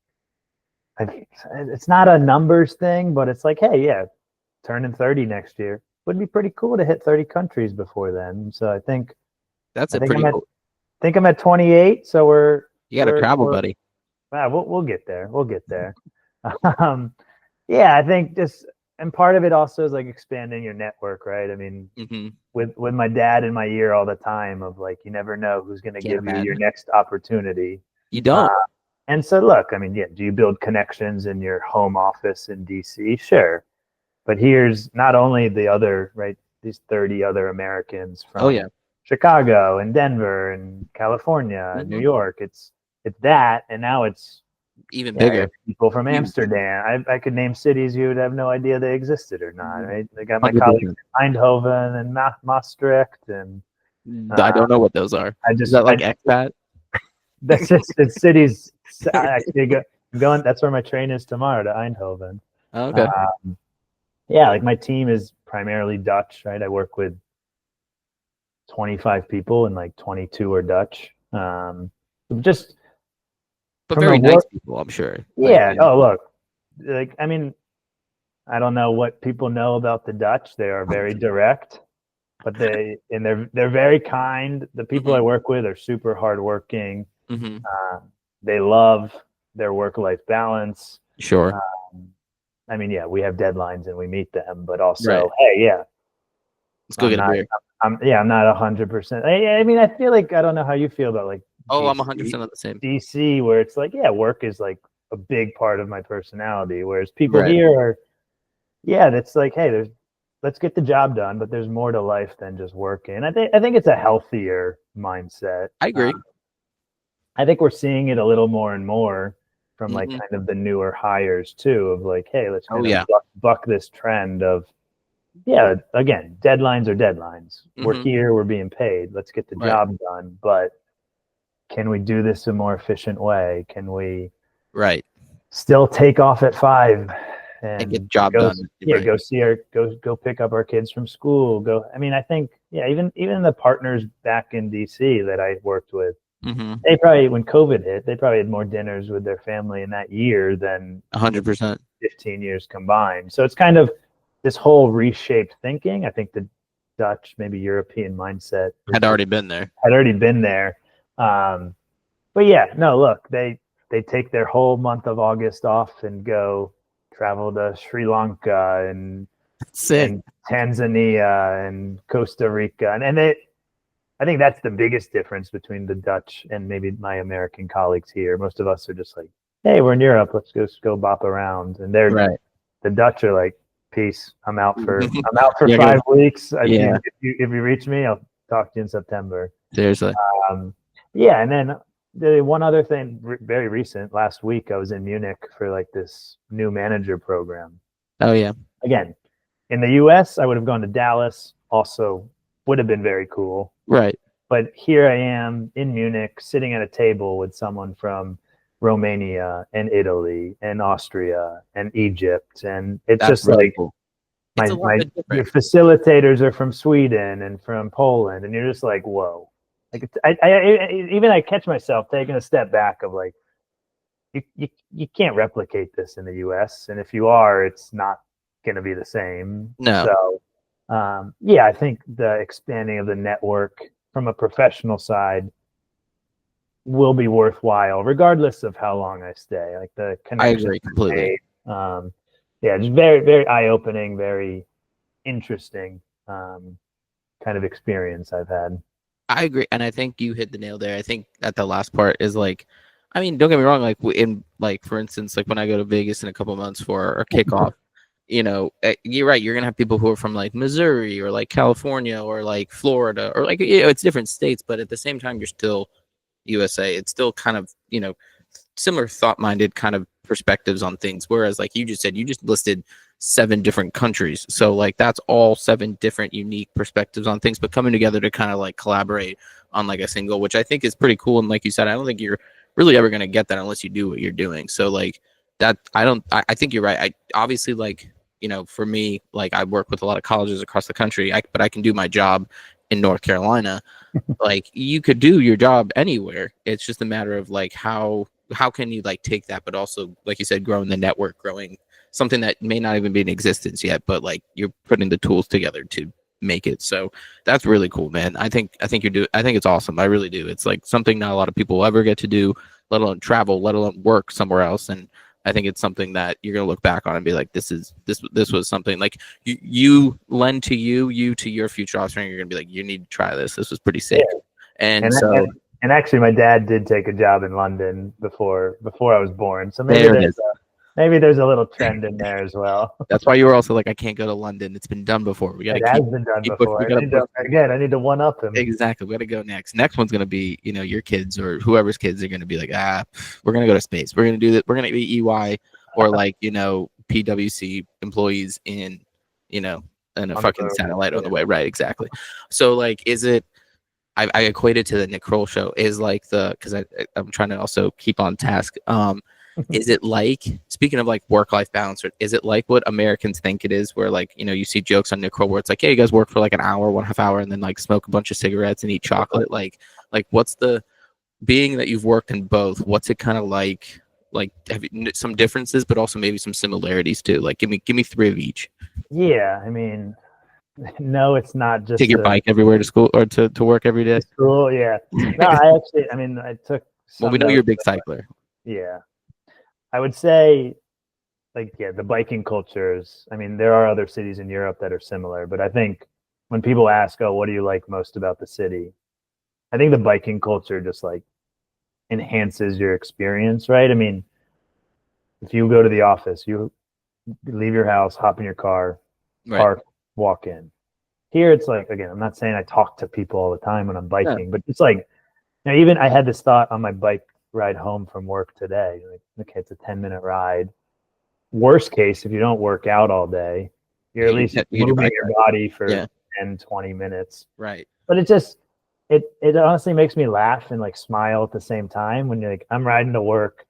S2: it's not a numbers thing, but it's like, hey, yeah, turning 30 next year would be pretty cool to hit 30 countries before then. So I think I'm at 28. So
S1: you got to travel, buddy.
S2: We'll get there. We'll get there. Yeah, I think just, and part of it also is like expanding your network, right? I mean, with my dad in my ear all the time of like, you never know who's going to give you your next opportunity.
S1: You don't.
S2: And so, look, I mean, yeah, do you build connections in your home office in DC? Sure. But here's not only the other, right, these 30 other Americans from Chicago and Denver and California and New York. It's that, and now it's
S1: even bigger.
S2: People from Amsterdam. I could name cities you would have no idea they existed or not, right? They got my colleagues in Eindhoven and Maastricht, and
S1: I don't know what those are. Is that like expat?
S2: That's just the cities. Actually, going. That's where my train is tomorrow, to Eindhoven.
S1: Oh, okay.
S2: Yeah, like my team is primarily Dutch, right? I work with 25 people, and like 22 are Dutch. But
S1: very nice people, I'm sure.
S2: Yeah. Oh, look, like, I mean, I don't know what people know about the Dutch. They are very direct, but they're very kind. The people I work with are super hardworking. They love their work-life balance.
S1: Sure.
S2: I mean, yeah, we have deadlines and we meet them, but also, hey, yeah,
S1: let's go get a beer.
S2: I'm not 100%. I mean, I feel like, I don't know how you feel about like.
S1: Oh, I'm 100% on the same.
S2: DC, where it's like, yeah, work is like a big part of my personality, whereas people here are, yeah, it's like, hey, let's get the job done, but there's more to life than just working. I think it's a healthier mindset.
S1: I agree.
S2: I think we're seeing it a little more and more from like kind of the newer hires too, of like, hey, let's kind of buck this trend of, yeah, again, deadlines are deadlines. We're here, we're being paid. Let's get the job done. But can we do this a more efficient way? Can we still take off at 5 and
S1: get the job done?
S2: Yeah, go pick up our kids from school. I mean, I think, yeah, even the partners back in DC that I worked with, They probably, when COVID hit, they probably had more dinners with their family in that year than
S1: 100%.
S2: 15 years combined. So it's kind of this whole reshaped thinking. I think the Dutch, maybe European mindset
S1: Had already been there.
S2: Had already been there. But yeah, no, look, they take their whole month of August off and go travel to Sri Lanka and Tanzania and Costa Rica. And I think that's the biggest difference between the Dutch and maybe my American colleagues here. Most of us are just like, hey, we're in Europe, let's just go bop around. And the Dutch are like, peace, I'm out for 5 weeks. If you reach me, I'll talk to you in September.
S1: Seriously.
S2: Yeah, and then the one other thing, very recent, last week I was in Munich for like this new manager program.
S1: Oh yeah.
S2: Again, in the US, I would have gone to Dallas, also would have been very cool.
S1: Right.
S2: But here I am in Munich, sitting at a table with someone from Romania and Italy and Austria and Egypt, and it's just really like cool. Your facilitators are from Sweden and from Poland, and you're just like, whoa. Like I catch myself taking a step back of like, you can't replicate this in the U.S. and if you are, it's not going to be the same.
S1: No.
S2: So yeah, I think the expanding of the network from a professional side will be worthwhile, regardless of how long I stay. Like the connection.
S1: I agree completely.
S2: Yeah, just very, very eye-opening, very interesting kind of experience I've had.
S1: I agree, and I think you hit the nail there. I think that the last part is like, I mean, don't get me wrong. Like in like for instance, like when I go to Vegas in a couple months for a kickoff, you know, you're right. You're gonna have people who are from like Missouri or like California or like Florida or like it's different states, but at the same time, you're still USA. It's still kind of similar thought-minded kind of perspectives on things. Whereas like you just said, you just listed 7 different countries, so like that's all 7 different unique perspectives on things, but coming together to kind of like collaborate on like a single, which I think is pretty cool. And like you said, I don't think you're really ever going to get that unless you do what you're doing. So like that, I think you're right. I obviously, like, for me, like I work with a lot of colleges across the country, but I can do my job in North Carolina. Like you could do your job anywhere. It's just a matter of like how can you like take that, but also like you said, growing the network, growing something that may not even be in existence yet, but like you're putting the tools together to make it. So that's really cool, man. I think it's awesome. I really do. It's like something not a lot of people will ever get to do, let alone travel, let alone work somewhere else. And I think it's something that you're gonna look back on and be like, this was something like you lend to you to your future offspring. You're gonna be like, you need to try this. This was pretty sick. Yeah.
S2: And actually, my dad did take a job in London before I was born. So maybe there's a little trend in there as well.
S1: That's why you were also like, I can't go to London. It's been done before. We got to
S2: keep. It has been done before. I need to one up him.
S1: Exactly. We got to go next. Next one's gonna be, your kids or whoever's kids are gonna be like, we're gonna go to space. We're gonna do that. We're gonna be EY or like PwC employees in a fucking satellite on the way. Right. Exactly. So like, is it? I equate it to the Nick Kroll show, is like because I'm trying to also keep on task. Is it like, speaking of like work-life balance, or is it like what Americans think it is, where like, you see jokes on Nick Kroll where it's like, yeah, you guys work for like an hour, 1.5 hours, and then like smoke a bunch of cigarettes and eat chocolate. Like what's the, being that you've worked in both, what's it kind of like have you, some differences, but also maybe some similarities too? Like give me 3 of each.
S2: Yeah, I mean, no, it's not just
S1: take your bike everywhere to school or to work every day.
S2: School, yeah. No, I took.
S1: Well, we know you're a big cycler.
S2: Yeah, I would say, like, yeah, the biking cultures. I mean, there are other cities in Europe that are similar, but I think when people ask, "Oh, what do you like most about the city?" I think the biking culture just like enhances your experience, right? I mean, if you go to the office, you leave your house, hop in your car, park, walk in. Here it's like, again, I'm not saying I talk to people all the time when I'm biking, but it's like, even I had this thought on my bike ride home from work today. Like, okay, it's a 10-minute ride. Worst case, if you don't work out all day, you're at least moving your body for 10, 20 minutes.
S1: Right.
S2: But it honestly makes me laugh and like smile at the same time when you're like, I'm riding to work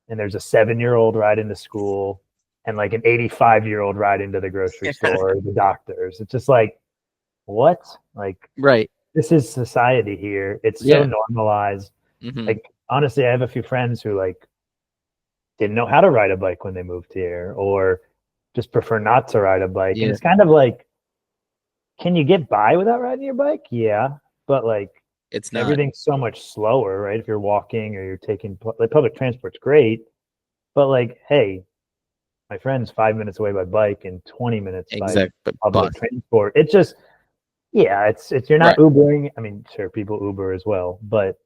S2: and there's a 7-year-old riding to school and like an 85-year-old ride into the grocery store or the doctors. It's just like, what? Like,
S1: right.
S2: This is society here. It's so normalized.
S1: Hmm.
S2: Like honestly, I have a few friends who like didn't know how to ride a bike when they moved here, or just prefer not to ride a bike. And
S1: Yeah,
S2: it's kind of like, can you get by without riding your bike? Yeah, but like
S1: it's not.
S2: everything's so much slower, right? If you're walking or you're taking like public transport's great, but like, hey, my friend's 5 minutes away by bike and 20 minutes by
S1: Exact but
S2: public
S1: bus.
S2: transport. It's just, yeah, it's you're not
S1: Right.
S2: Ubering. I mean, sure, people Uber as well, but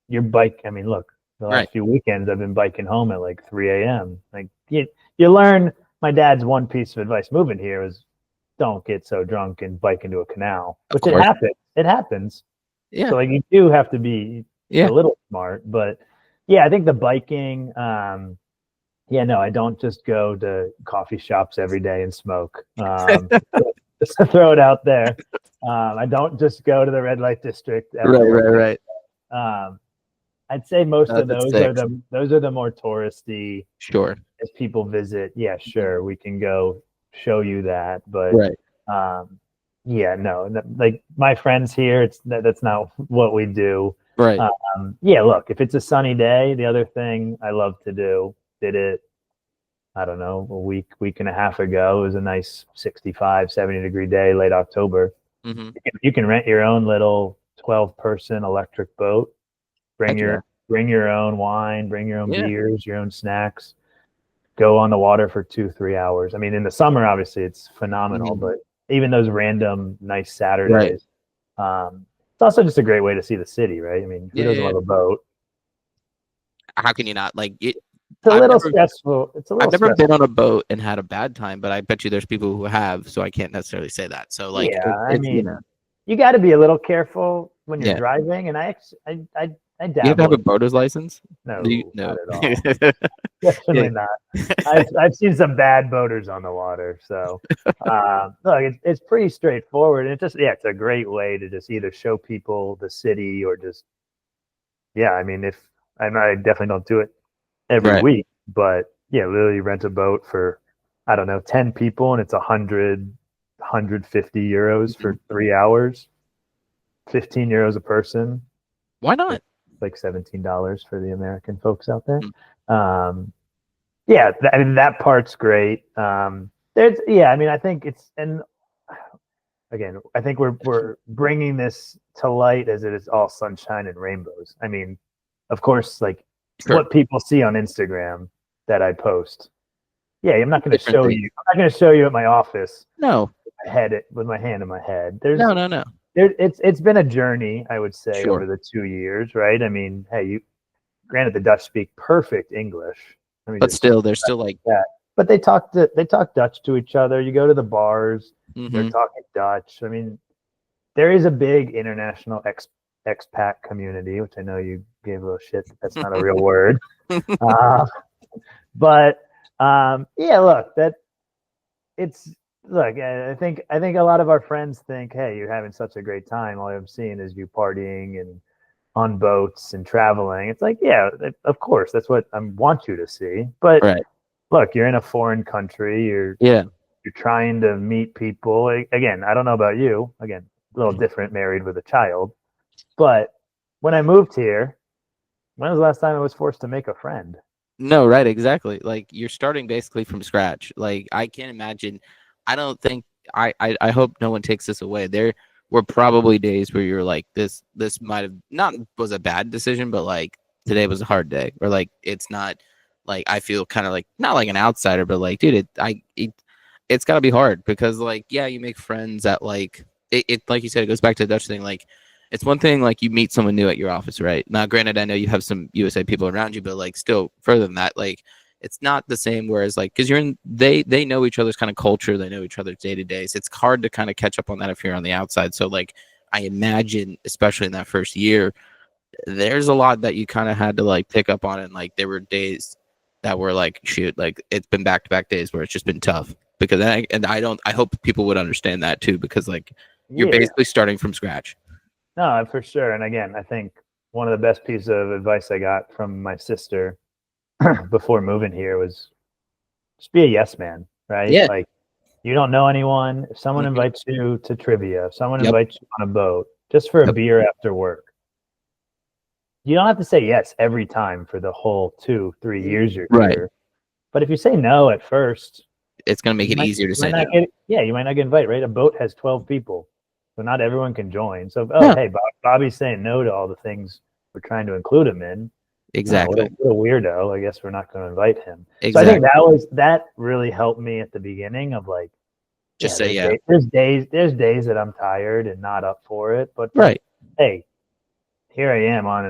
S2: your bike. I mean, look, the
S1: Right.
S2: last few weekends I've been biking home at like 3 a.m. Like you learn. My dad's one piece of advice moving here was don't get so drunk and bike into a canal,
S1: Of
S2: which it
S1: course.
S2: happens. It happens.
S1: Yeah.
S2: So like you do have to be a
S1: Yeah.
S2: little smart, but yeah, I think the biking. Yeah, no, I don't just go to coffee shops every day and smoke. Just to throw it out there. I don't just go to the red light district
S1: Right.
S2: after work.
S1: Right. Right.
S2: Um, I'd say most of
S1: That's
S2: those are
S1: six.
S2: the more touristy.
S1: Sure.
S2: If people visit, yeah, sure, we can go show you that. But
S1: Right.
S2: um, yeah, no, like my friends here, that's not what we do.
S1: Right.
S2: Yeah, look, if it's a sunny day, the other thing I love to do, did it, I don't know, a week and a half ago. It was a nice 65, 70-degree day, late October.
S1: Hmm.
S2: You can rent your own little 12-person electric boat. Bring
S1: Heck yeah.
S2: your own wine, bring your own
S1: Yeah.
S2: beers, your own snacks. Go on the water for 2, 3 hours. I mean, in the summer, obviously, it's phenomenal,
S1: Hmm.
S2: but even those random nice
S1: Right.
S2: Saturdays, it's also just a great way to see the city, right? I mean, who
S1: Yeah,
S2: doesn't
S1: yeah,
S2: love
S1: yeah.
S2: a boat?
S1: How can you not like it?
S2: It's a
S1: I've
S2: little
S1: never
S2: stressful. It's a
S1: I've
S2: little
S1: never
S2: stressful.
S1: been on a boat and had a bad time, but I bet you there's people who have, so I can't necessarily say that. So like
S2: Yeah, I
S1: it's you know,
S2: mean, you got to be a little careful when you're
S1: yeah.
S2: driving, and I
S1: You have to have
S2: dabble
S1: a
S2: in.
S1: boater's license? Do you?
S2: No,
S1: No.
S2: not at all.
S1: Yeah.
S2: Definitely not. I've seen some bad boaters on the water, so look, it's pretty straightforward. And it just yeah, it's a great way to just either show people the city or just yeah. I mean, if I definitely don't do it every
S1: Right.
S2: week, but yeah, literally rent a boat for I don't know 10 people, and it's 150 euros for
S1: Mhm.
S2: 3 hours, 15 euros a person,
S1: Why not?
S2: like $17 for the American folks out there.
S1: Mm.
S2: Um, yeah, I mean that part's great. There's yeah, I mean I think it's and again I think we're bringing this to light as it is all sunshine and rainbows. I mean, of course, like
S1: Sure.
S2: what people see on Instagram that I post. Yeah, I'm not going to
S1: Different
S2: show
S1: things.
S2: you. I'm not going to show you at my office
S1: No.
S2: with my hand in my head.
S1: No, no, no.
S2: It's been a journey, I would say, over
S1: Sure.
S2: the 2 years, right? I mean, hey, you granted the Dutch speak perfect English. Let me
S1: But
S2: just
S1: still, there's still like
S2: that. But they talk Dutch to each other. You go to the bars, they're
S1: hmm
S2: talking Dutch. I mean, there is a big international expat community, which I know you gave a little shit. That's not a real word. Uh, but yeah, look, that it's look. I think a lot of our friends think, hey, you're having such a great time. All I'm seeing is you partying and on boats and traveling. It's like, yeah, of course, that's what I want you to see. But
S1: right.
S2: look, you're in a foreign country.
S1: Yeah.
S2: You're trying to meet people. Again, I don't know about you. Again, a little
S1: Mhm.
S2: different, married with a child. But when I moved here, when was the last time I was forced to make a friend?
S1: No, right, exactly. Like you're starting basically from scratch. Like I can't imagine. I don't think I hope no one takes this away. There were probably days where you're like this might have not was a bad decision, but like today was a hard day, or like it's not like I feel kind of like not like an outsider, but like dude, it's got to be hard because like yeah, you make friends at like it like you said, it goes back to the Dutch thing. Like it's one thing like you meet someone new at your office, right? Now, granted, I know you have some USA people around you, but like still further than that, like it's not the same. Whereas like because you're in they know each other's kind of culture, they know each other's day to days. It's hard to kind of catch up on that if you're on the outside. So like I imagine, especially in that first year, there's a lot that you kind of had to like pick up on, and like there were days that were like shoot, like it's been back to back days where it's just been tough because I don't I hope people would understand that too because like you're
S2: Yeah,
S1: basically starting from scratch.
S2: no, for sure. And again, I think one of the best pieces of advice I got from my sister before moving here was just be a yes man, right?
S1: Yeah.
S2: Like you don't know anyone. If someone
S1: Mhm.
S2: invites you to trivia, if someone
S1: Yep.
S2: invites you on a boat just for a
S1: Yep.
S2: beer after work, you don't have to say yes every time for the whole 2-3 years you're
S1: Right.
S2: here. But if you say no at first,
S1: It's going to make it easier to say no.
S2: You might not get invited, right? A boat has 12 people, so not everyone can join. So, hey, Bobby's saying no to all the things we're trying to include him in.
S1: Exactly.
S2: What a weirdo. I guess we're not going to invite him.
S1: Exactly.
S2: So I think that really helped me at the beginning of like,
S1: just say yeah.
S2: There's days that I'm tired and not up for it, but
S1: right.
S2: Hey, here I am on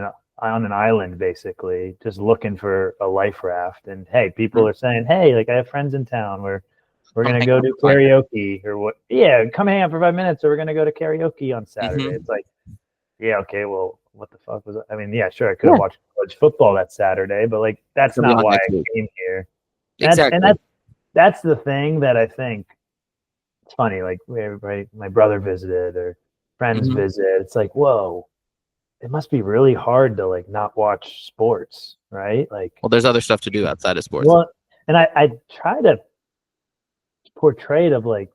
S2: an island basically, just looking for a life raft, and hey, people are saying, hey, like I have friends in town where we're gonna go do karaoke or what? Yeah, come hang out for 5 minutes, or we're gonna go to karaoke on Saturday. It's like, yeah, okay, well, what the fuck was that? I mean, yeah, sure, I could have watched college football that Saturday, but like that's not why I came here.
S1: Exactly.
S2: And that's the thing that I think it's funny. Like my brother visited or friends visit. It's like, whoa, it must be really hard to like not watch sports, right? Like,
S1: well, there's other stuff to do outside of sports.
S2: Well, and I try to portray it of like,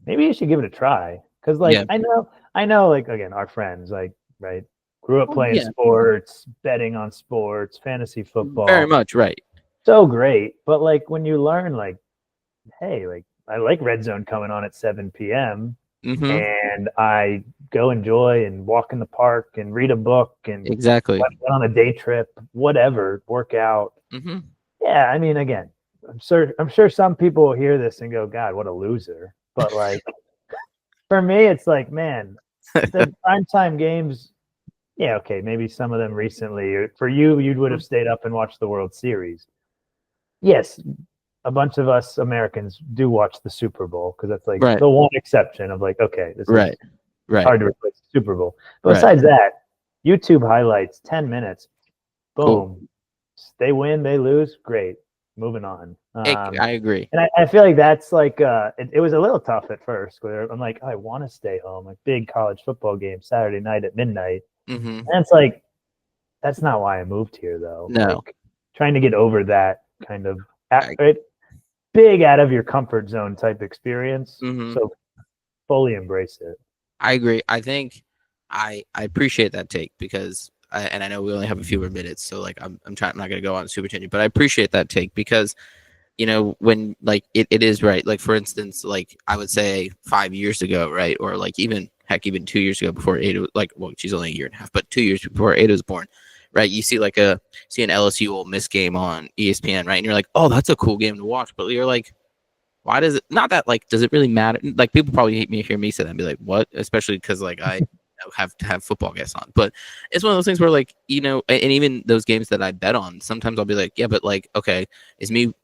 S2: maybe you should give it a try. Cause like, I know like, again, our friends, like, right. Grew up playing sports, betting on sports, fantasy football.
S1: Very much. Right.
S2: So great. But like, when you learn like, hey, like I like Red Zone coming on at 7 p.m. And I go enjoy and walk in the park and read a book and
S1: exactly
S2: went on a day trip, whatever, work out. Yeah, I mean, again, I'm sure some people will hear this and go, God, what a loser. But like, for me, it's like, man, the primetime games. Yeah, okay, maybe some of them recently. Or for you would have stayed up and watched the World Series. Yes, a bunch of us Americans do watch the Super Bowl because that's like the one exception of like, okay, this is hard to replace the Super Bowl. But besides that, YouTube highlights, 10 minutes, boom. Cool. They win, they lose, great. Moving on.
S1: I agree.
S2: And I feel like that's like, it was a little tough at first where I'm like, I want to stay home. Like big college football game Saturday night at midnight. And it's like, that's not why I moved here though.
S1: No.
S2: Like, trying to get over that kind of big out of your comfort zone type experience. So fully embrace it.
S1: I agree. I think I appreciate that take because and I know we only have a few more minutes, so like I'm not going to go on super tangent, but I appreciate that take because when like it is right. Like for instance, like I would say 5 years ago, right, or like even 2 years ago before Ada, like well she's only a year and a half, but 2 years before Ada was born. Right, you see an LSU Ole Miss game on ESPN, right? And you're like, oh, that's a cool game to watch. But you're like, why does it not that like does it really matter? Like people probably hear me say that and be like, what? Especially because like I have to have football guests on. But it's one of those things where like and even those games that I bet on, sometimes I'll be like, yeah, but like okay,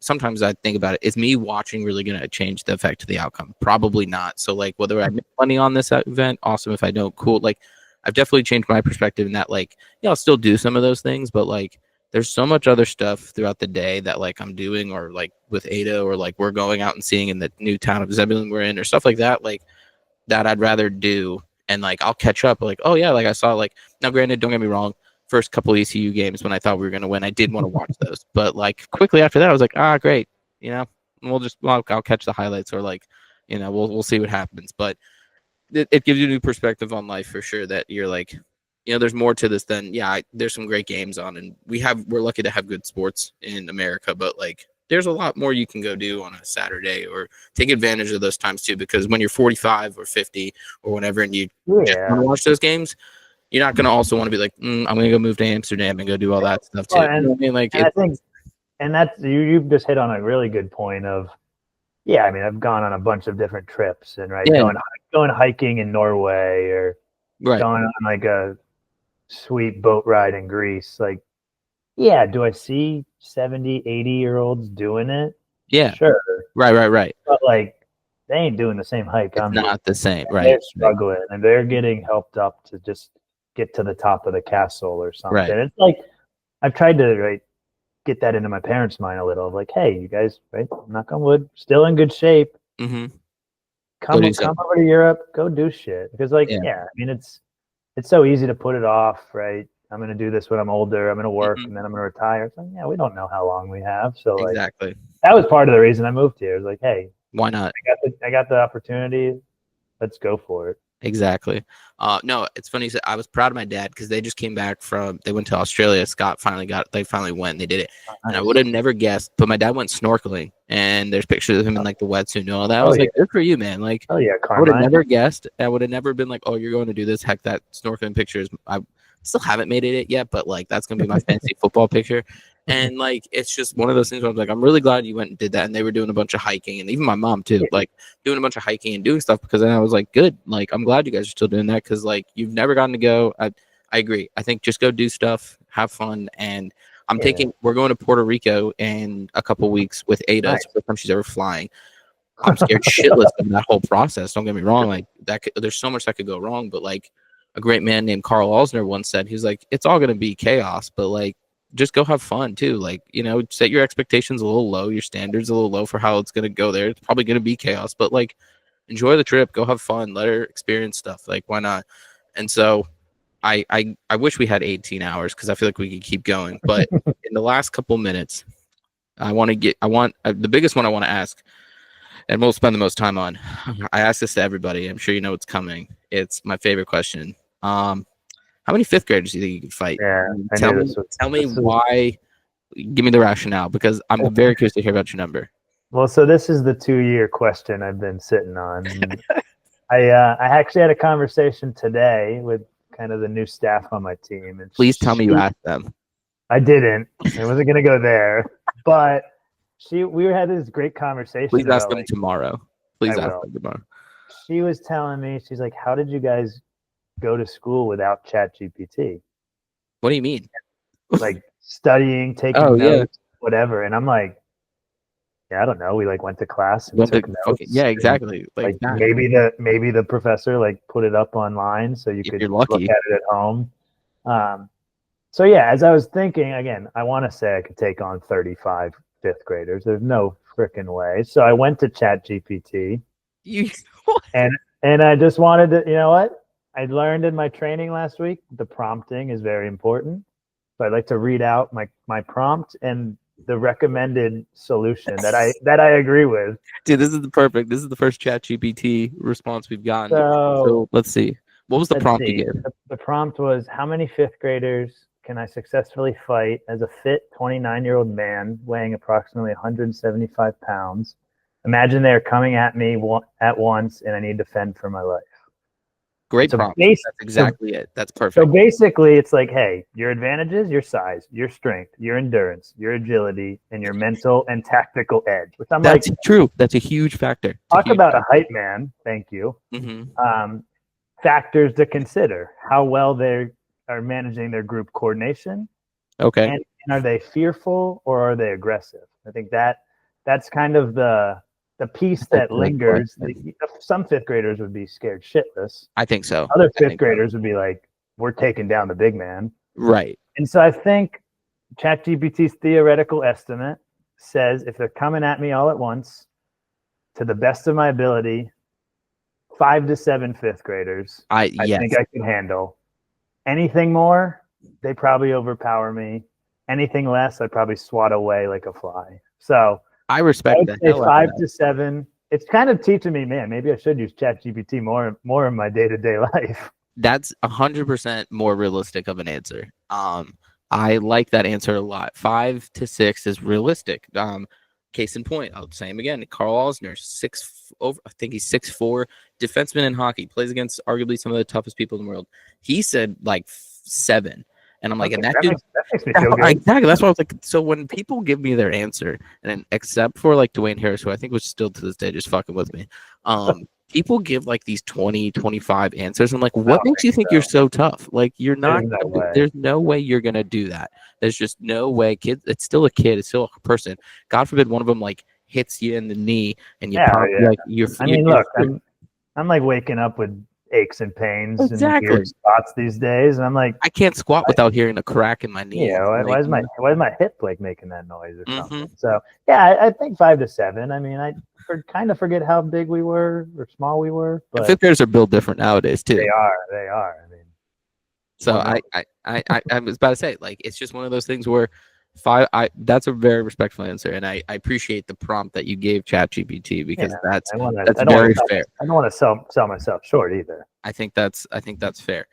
S1: sometimes I think about it, is me watching really gonna change the effect of the outcome? Probably not. So like whether I make money on this event, awesome. If I don't, cool. Like I've definitely changed my perspective in that, like, yeah, I'll still do some of those things, but like, there's so much other stuff throughout the day that like I'm doing, or like with Ada, or like we're going out and seeing in the new town of Zebulon we're in, or stuff like that, like that I'd rather do. And like, I'll catch up. Like, oh yeah, like I saw like, now granted, don't get me wrong, first couple ECU games when I thought we were going to win, I did want to watch those, but like quickly after that, I was like, great. I'll catch the highlights, or like, we'll see what happens. But it gives you a new perspective on life for sure, that you're like, there's more to this than, there's some great games on, and we're lucky to have good sports in America, but like there's a lot more you can go do on a Saturday, or take advantage of those times too, because when you're 45 or 50 or whatever, and you just want to watch those games, you're not going to also want to be like, I'm going to go move to Amsterdam and go do all that stuff too.
S2: And, I mean? Like, and I think, and that's, you've just hit on a really good point of, I mean, I've gone on a bunch of different trips and going hiking in Norway, or going on like a sweet boat ride in Greece. Like, do I see 70, 80-year-olds doing it?
S1: Yeah.
S2: Sure.
S1: Right.
S2: But like, they ain't doing the same hike.
S1: It's not the same, right?
S2: They're struggling, and they're getting helped up to just get to the top of the castle or something.
S1: Right.
S2: It's like, I've tried to get that into my parents' mind a little, like, hey, you guys, knock on wood, still in good shape.
S1: Mm-hmm.
S2: Come over to Europe, go do shit. Because I mean, it's so easy to put it off, right? I'm going to do this when I'm older. I'm going to work, and then I'm going to retire. It's like, we don't know how long we have. So
S1: exactly,
S2: that was part of the reason I moved here. It was like, hey,
S1: why not?
S2: I got the opportunity. Let's go for it.
S1: Exactly. No, it's funny. I was proud of my dad because they just came back they went to Australia. They finally went. They did it. And I
S2: Nice.
S1: would have never guessed, but my dad went snorkeling and there's pictures of him in like the wetsuit and all that. I was like, good for you, man. Like,
S2: Oh yeah,
S1: I would have
S2: Carmine.
S1: never guessed. I would have never been like, oh, you're going to do this. Heck, that snorkeling picture is, I still haven't made it yet, but like, that's going to be my fancy football picture. And like, it's just one of those things where I'm like, I'm really glad you went and did that. And they were doing a bunch of hiking, and even my mom too, like doing a bunch of hiking and doing stuff. Because then I was like, good. Like, I'm glad you guys are still doing that because like you've never gotten to go. I agree. I think just go do stuff, have fun, and we're going to Puerto Rico in a couple weeks with Ada. It's the first time she's ever flying. I'm scared shitless of that whole process. Don't get me wrong. Like there's so much that could go wrong. But like a great man named Carl Alsner once said, he was like, it's all going to be chaos, but like just go have fun too. Like, set your expectations a little low, your standards a little low for how it's going to go there. It's probably going to be chaos, but like enjoy the trip, go have fun, let her experience stuff. Like, why not? And so I wish we had 18 hours because I feel like we could keep going. But in the last couple minutes, the biggest one I want to ask, and we'll spend the most time on. I ask this to everybody. I'm sure you know what's coming. It's my favorite question. How many fifth graders do you think you can fight?
S2: Yeah,
S1: tell me why. Give me the rationale because I'm very curious to hear about your number.
S2: Well, so this is the 2-year question I've been sitting on. I actually had a conversation today with kind of the new staff on my team. And
S1: please tell me you asked them.
S2: I didn't. I wasn't going to go there, but we had this great conversation.
S1: Please ask them tomorrow. Please ask them tomorrow.
S2: She was telling me, she's like, how did you guys go to school without ChatGPT?
S1: What do you mean?
S2: Like studying, taking notes, whatever. And I'm like, yeah, I don't know. We like went to class and took notes.
S1: Yeah, exactly.
S2: Like maybe the professor like put it up online so you could look at it at home. So yeah, as I was thinking, again, I want to say I could take on 35 fifth graders. There's no freaking way. So I went to ChatGPT. And I just wanted to, you know what? I learned in my training last week, the prompting is very important. So I'd like to read out my prompt and the recommended solution that I agree with.
S1: Dude, this is the first ChatGPT response we've gotten. So let's see. What was the prompt you gave?
S2: The prompt was, how many fifth graders can I successfully fight as a fit 29-year-old man weighing approximately 175 pounds? Imagine they're coming at me at once and I need to fend for my life.
S1: Great prompt. That's exactly it. That's perfect.
S2: So basically, it's like, hey, your advantages, your size, your strength, your endurance, your agility, and your mental and tactical edge. Which
S1: that's true. That's a huge factor.
S2: Talk about a hype man. Thank you.
S1: Mm-hmm.
S2: Factors to consider: how well they are managing their group coordination.
S1: Okay.
S2: And are they fearful or are they aggressive? I think that's kind of the piece that lingers. Some fifth graders would be scared shitless.
S1: I think so.
S2: Other fifth graders would be like, we're taking down the big man.
S1: Right.
S2: And so I think ChatGPT's theoretical estimate says if they're coming at me all at once, to the best of my ability, 5 to 7 fifth graders, I think I can handle. Anything more, they probably overpower me. Anything less, I'd probably swat away like a fly. So
S1: I respect that.
S2: 5 to 7. It's kind of teaching me, man, maybe I should use ChatGPT more in my day-to-day life.
S1: That's 100% more realistic of an answer. I like that answer a lot. 5 to 6 is realistic. Case in point, I'll say him again. Carl Alsner, I think he's 6'4", defenseman in hockey, plays against arguably some of the toughest people in the world. He said like 7. And I'm like, and that dude,
S2: makes me feel good.
S1: Exactly. That's why I was like, so when people give me their answer, and except for like Dwayne Harris, who I think was still to this day just fucking with me, people give like these 20, 25 answers. I'm like, what makes you think you're so tough? Like, you're not, there's no way you're going to do that. There's just no way. Kid, it's still a kid. It's still a person. God forbid one of them like hits you in the knee and you pop, like you're.
S2: I mean, look, I'm like waking up with aches and pains and weird spots these days, and I'm like,
S1: I can't squat without hearing a crack in my knee.
S2: Yeah, why is my hip like making that noise or something? So yeah, I think 5 to 7. I mean, I kind of forget how big we were or small we were, but
S1: fifth graders are built different nowadays too.
S2: They are. I mean,
S1: so I was about to say, like, it's just one of those things where 5. That's a very respectful answer, and I appreciate the prompt that you gave ChatGPT because
S2: Yeah,
S1: that's
S2: I want to.
S1: that's
S2: I don't want
S1: very
S2: to.
S1: fair.
S2: I don't want to sell myself short either.
S1: I think that's fair.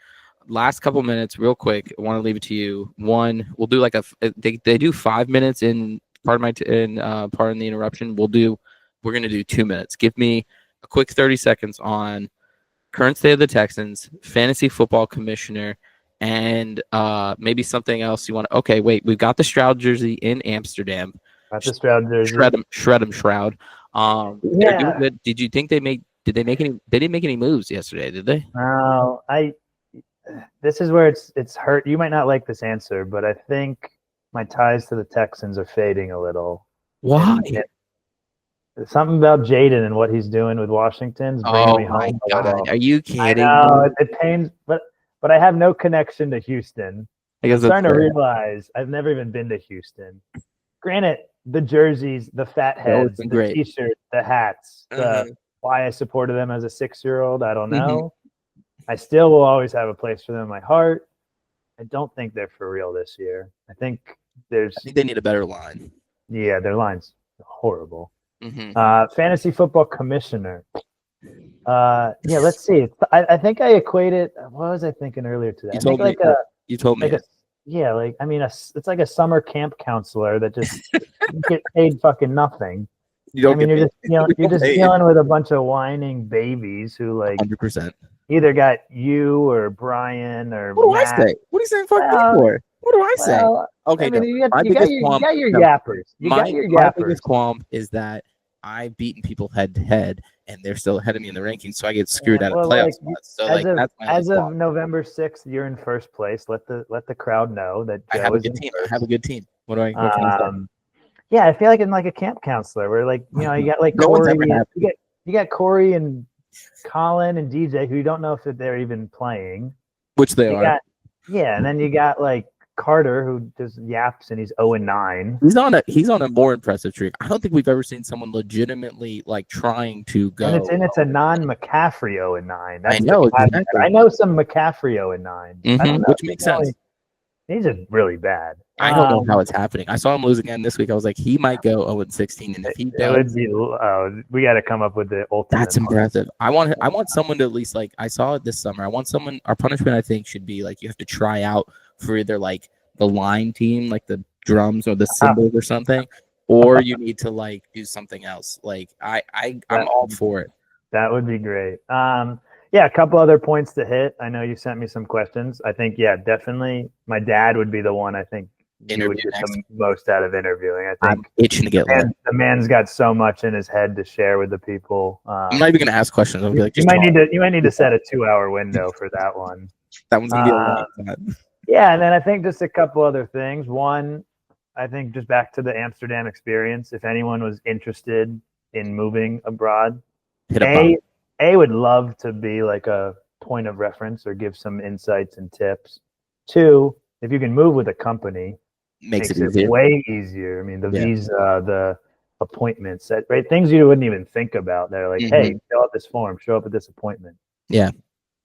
S1: Last couple minutes, real quick. I want to leave it to you. One, we'll do like they do 5 minutes in pardon the interruption. We're gonna do 2 minutes. Give me a quick 30 seconds on current state of the Texans, fantasy football commissioner, and maybe something else you want to. Okay, wait, we've got the Stroud jersey in Amsterdam.
S2: Not the Stroud jersey.
S1: Shred 'em, Shroud. They're doing good. Did you think they made? Did they make any? They didn't make any moves yesterday, did they?
S2: No, this is where it's hurt. You might not like this answer, but I think my ties to the Texans are fading a little.
S1: Why?
S2: Something about Jaden and what he's doing with Washington's bringing me home.
S1: God, are you kidding?
S2: I know it pains, but I have no connection to Houston. I'm starting to realize I've never even been to Houston. Granted, the jerseys, the fat heads, the T-shirts, the hats, why I supported them as a 6-year-old, I don't know. I still will always have a place for them in my heart. I don't think they're for real this year. I think
S1: they need a better line.
S2: Yeah, their line's horrible. Fantasy football commissioner. Yeah, let's see. I think I equated. What was I thinking earlier today?
S1: You told me.
S2: It's like a summer camp counselor that just get paid fucking nothing. You're just dealing with a bunch of whining babies who
S1: 100%.
S2: Either got you or Brian or
S1: what do Matt. I say? What are you saying? Fuck me for? What do I say? Okay,
S2: you got your yappers.
S1: My biggest qualm is that I've beaten people head to head, and they're still ahead of me in the rankings, so I get screwed out of playoff spots. So
S2: as of November 6th, you're in first place. Let the crowd know that Joe
S1: I have a good team. I have a good team. What can I say?
S2: Yeah, I feel like I'm like a camp counselor where you got like Corey. You got Corey and Colin and DJ who you don't know if they're even playing.
S1: Which they are.
S2: And then you got like Carter who just yaps and he's 0-9.
S1: He's on a more impressive streak. I don't think we've ever seen someone legitimately trying to go.
S2: And it's a non-McCaffrey 0-9.
S1: I know. Exactly.
S2: I know some McCaffrey 0-9.
S1: Which makes sense.
S2: He's just really bad.
S1: I don't know how it's happening. I saw him lose again this week. I was like, he might go 0-16, and if he does,
S2: we got to come up with the ultimate.
S1: That's impressive. I want someone to at least I saw it this summer. I want someone. Our punishment, I think, should be you have to try out for either the line team, like the drums or the cymbals or something, or you need to do something else. I'm all for it.
S2: That would be great. Yeah, a couple other points to hit. I know you sent me some questions. I think, definitely my dad would be the one I think you would get the most out of interviewing. I think
S1: I'm itching to get
S2: the man's got so much in his head to share with the people.
S1: I'm not even going to ask questions. I'll be like,
S2: you might need to set a 2-hour window for that one.
S1: That one's going to be a lot.
S2: Yeah, and then I think just a couple other things. One, I think just back to the Amsterdam experience, if anyone was interested in moving abroad, A would love to be a point of reference or give some insights and tips. 2, if you can move with a company,
S1: makes it easier.
S2: Way easier. I mean, the visa, the appointments, right? Things you wouldn't even think about. They're like, hey, fill out this form, show up at this appointment.
S1: Yeah.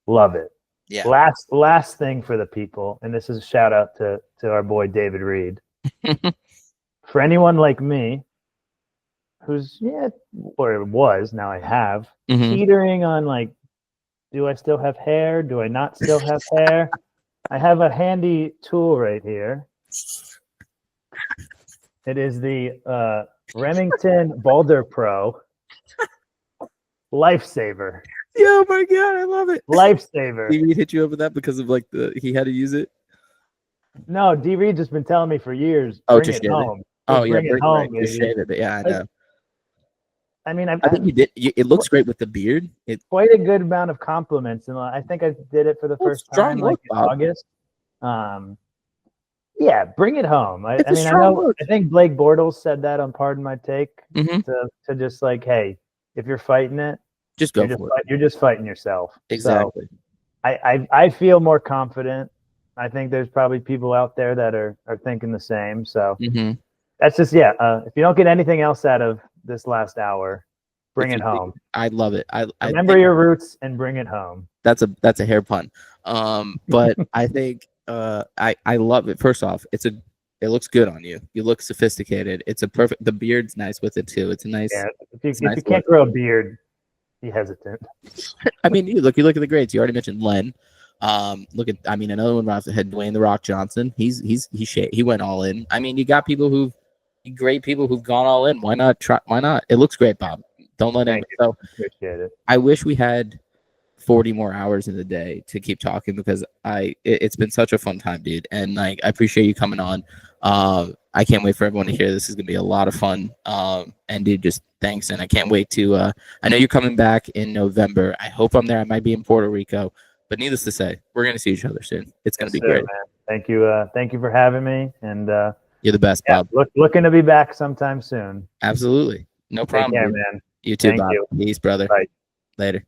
S2: Love it.
S1: Yeah.
S2: Last thing for the people, and this is a shout out to our boy David Reed. For anyone like me, who's or was, now I have, teetering on do I still have hair? Do I not still have hair? I have a handy tool right here. It is the Remington Boulder Pro Lifesaver.
S1: Oh my god, I love it.
S2: Lifesaver.
S1: D Reed hit you up with that because of he had to use it?
S2: No, D Reed just been telling me for years.
S1: Bring
S2: it home.
S1: Bring it home. Shave it. Yeah, I know.
S2: I mean,
S1: I think you did. It looks great with the beard. It's
S2: quite a good amount of compliments, and I think I did it for the first time in August. Yeah, bring it home. I think Blake Bortles said that on Pardon My Take to just hey, if you're fighting it,
S1: just go for it.
S2: You're just fighting yourself.
S1: Exactly.
S2: So I feel more confident. I think there's probably people out there that are thinking the same. So that's just if you don't get anything else out of this last hour, bring it home.
S1: I love it. I
S2: remember your roots and bring it home.
S1: That's a hair pun. But I think I love it. First off, it's It looks good on you. You look sophisticated. It's a perfect. The beard's nice with it too. It's a nice.
S2: Yeah, if
S1: It's a
S2: you
S1: nice
S2: can't
S1: look.
S2: grow a beard, be hesitant.
S1: I mean, you look at the greats. You already mentioned Len. Look at. I mean, another one right off the head, Dwayne the Rock Johnson. He went all in. I mean, you got great people who've gone all in. Why not try? Why not? It looks great, Bob. Don't let
S2: Thank
S1: anybody.
S2: you.
S1: So
S2: Appreciate it.
S1: I wish we had 40 more hours in the day to keep talking because it's been such a fun time, dude. And like I appreciate you coming on. I can't wait for everyone to hear this. Is gonna be a lot of fun. And dude, just thanks. And I can't wait to I know you're coming back in November. I hope I'm there. I might be in Puerto Rico. But needless to say, we're gonna see each other soon. It's gonna be great.
S2: Man. Thank you. Thank you for having me. And
S1: You're the best, Bob.
S2: Looking to be back sometime soon.
S1: Absolutely. No problem.
S2: Take care, man.
S1: You too,
S2: Thank
S1: Bob.
S2: you.
S1: Peace, brother.
S2: Bye.
S1: Later.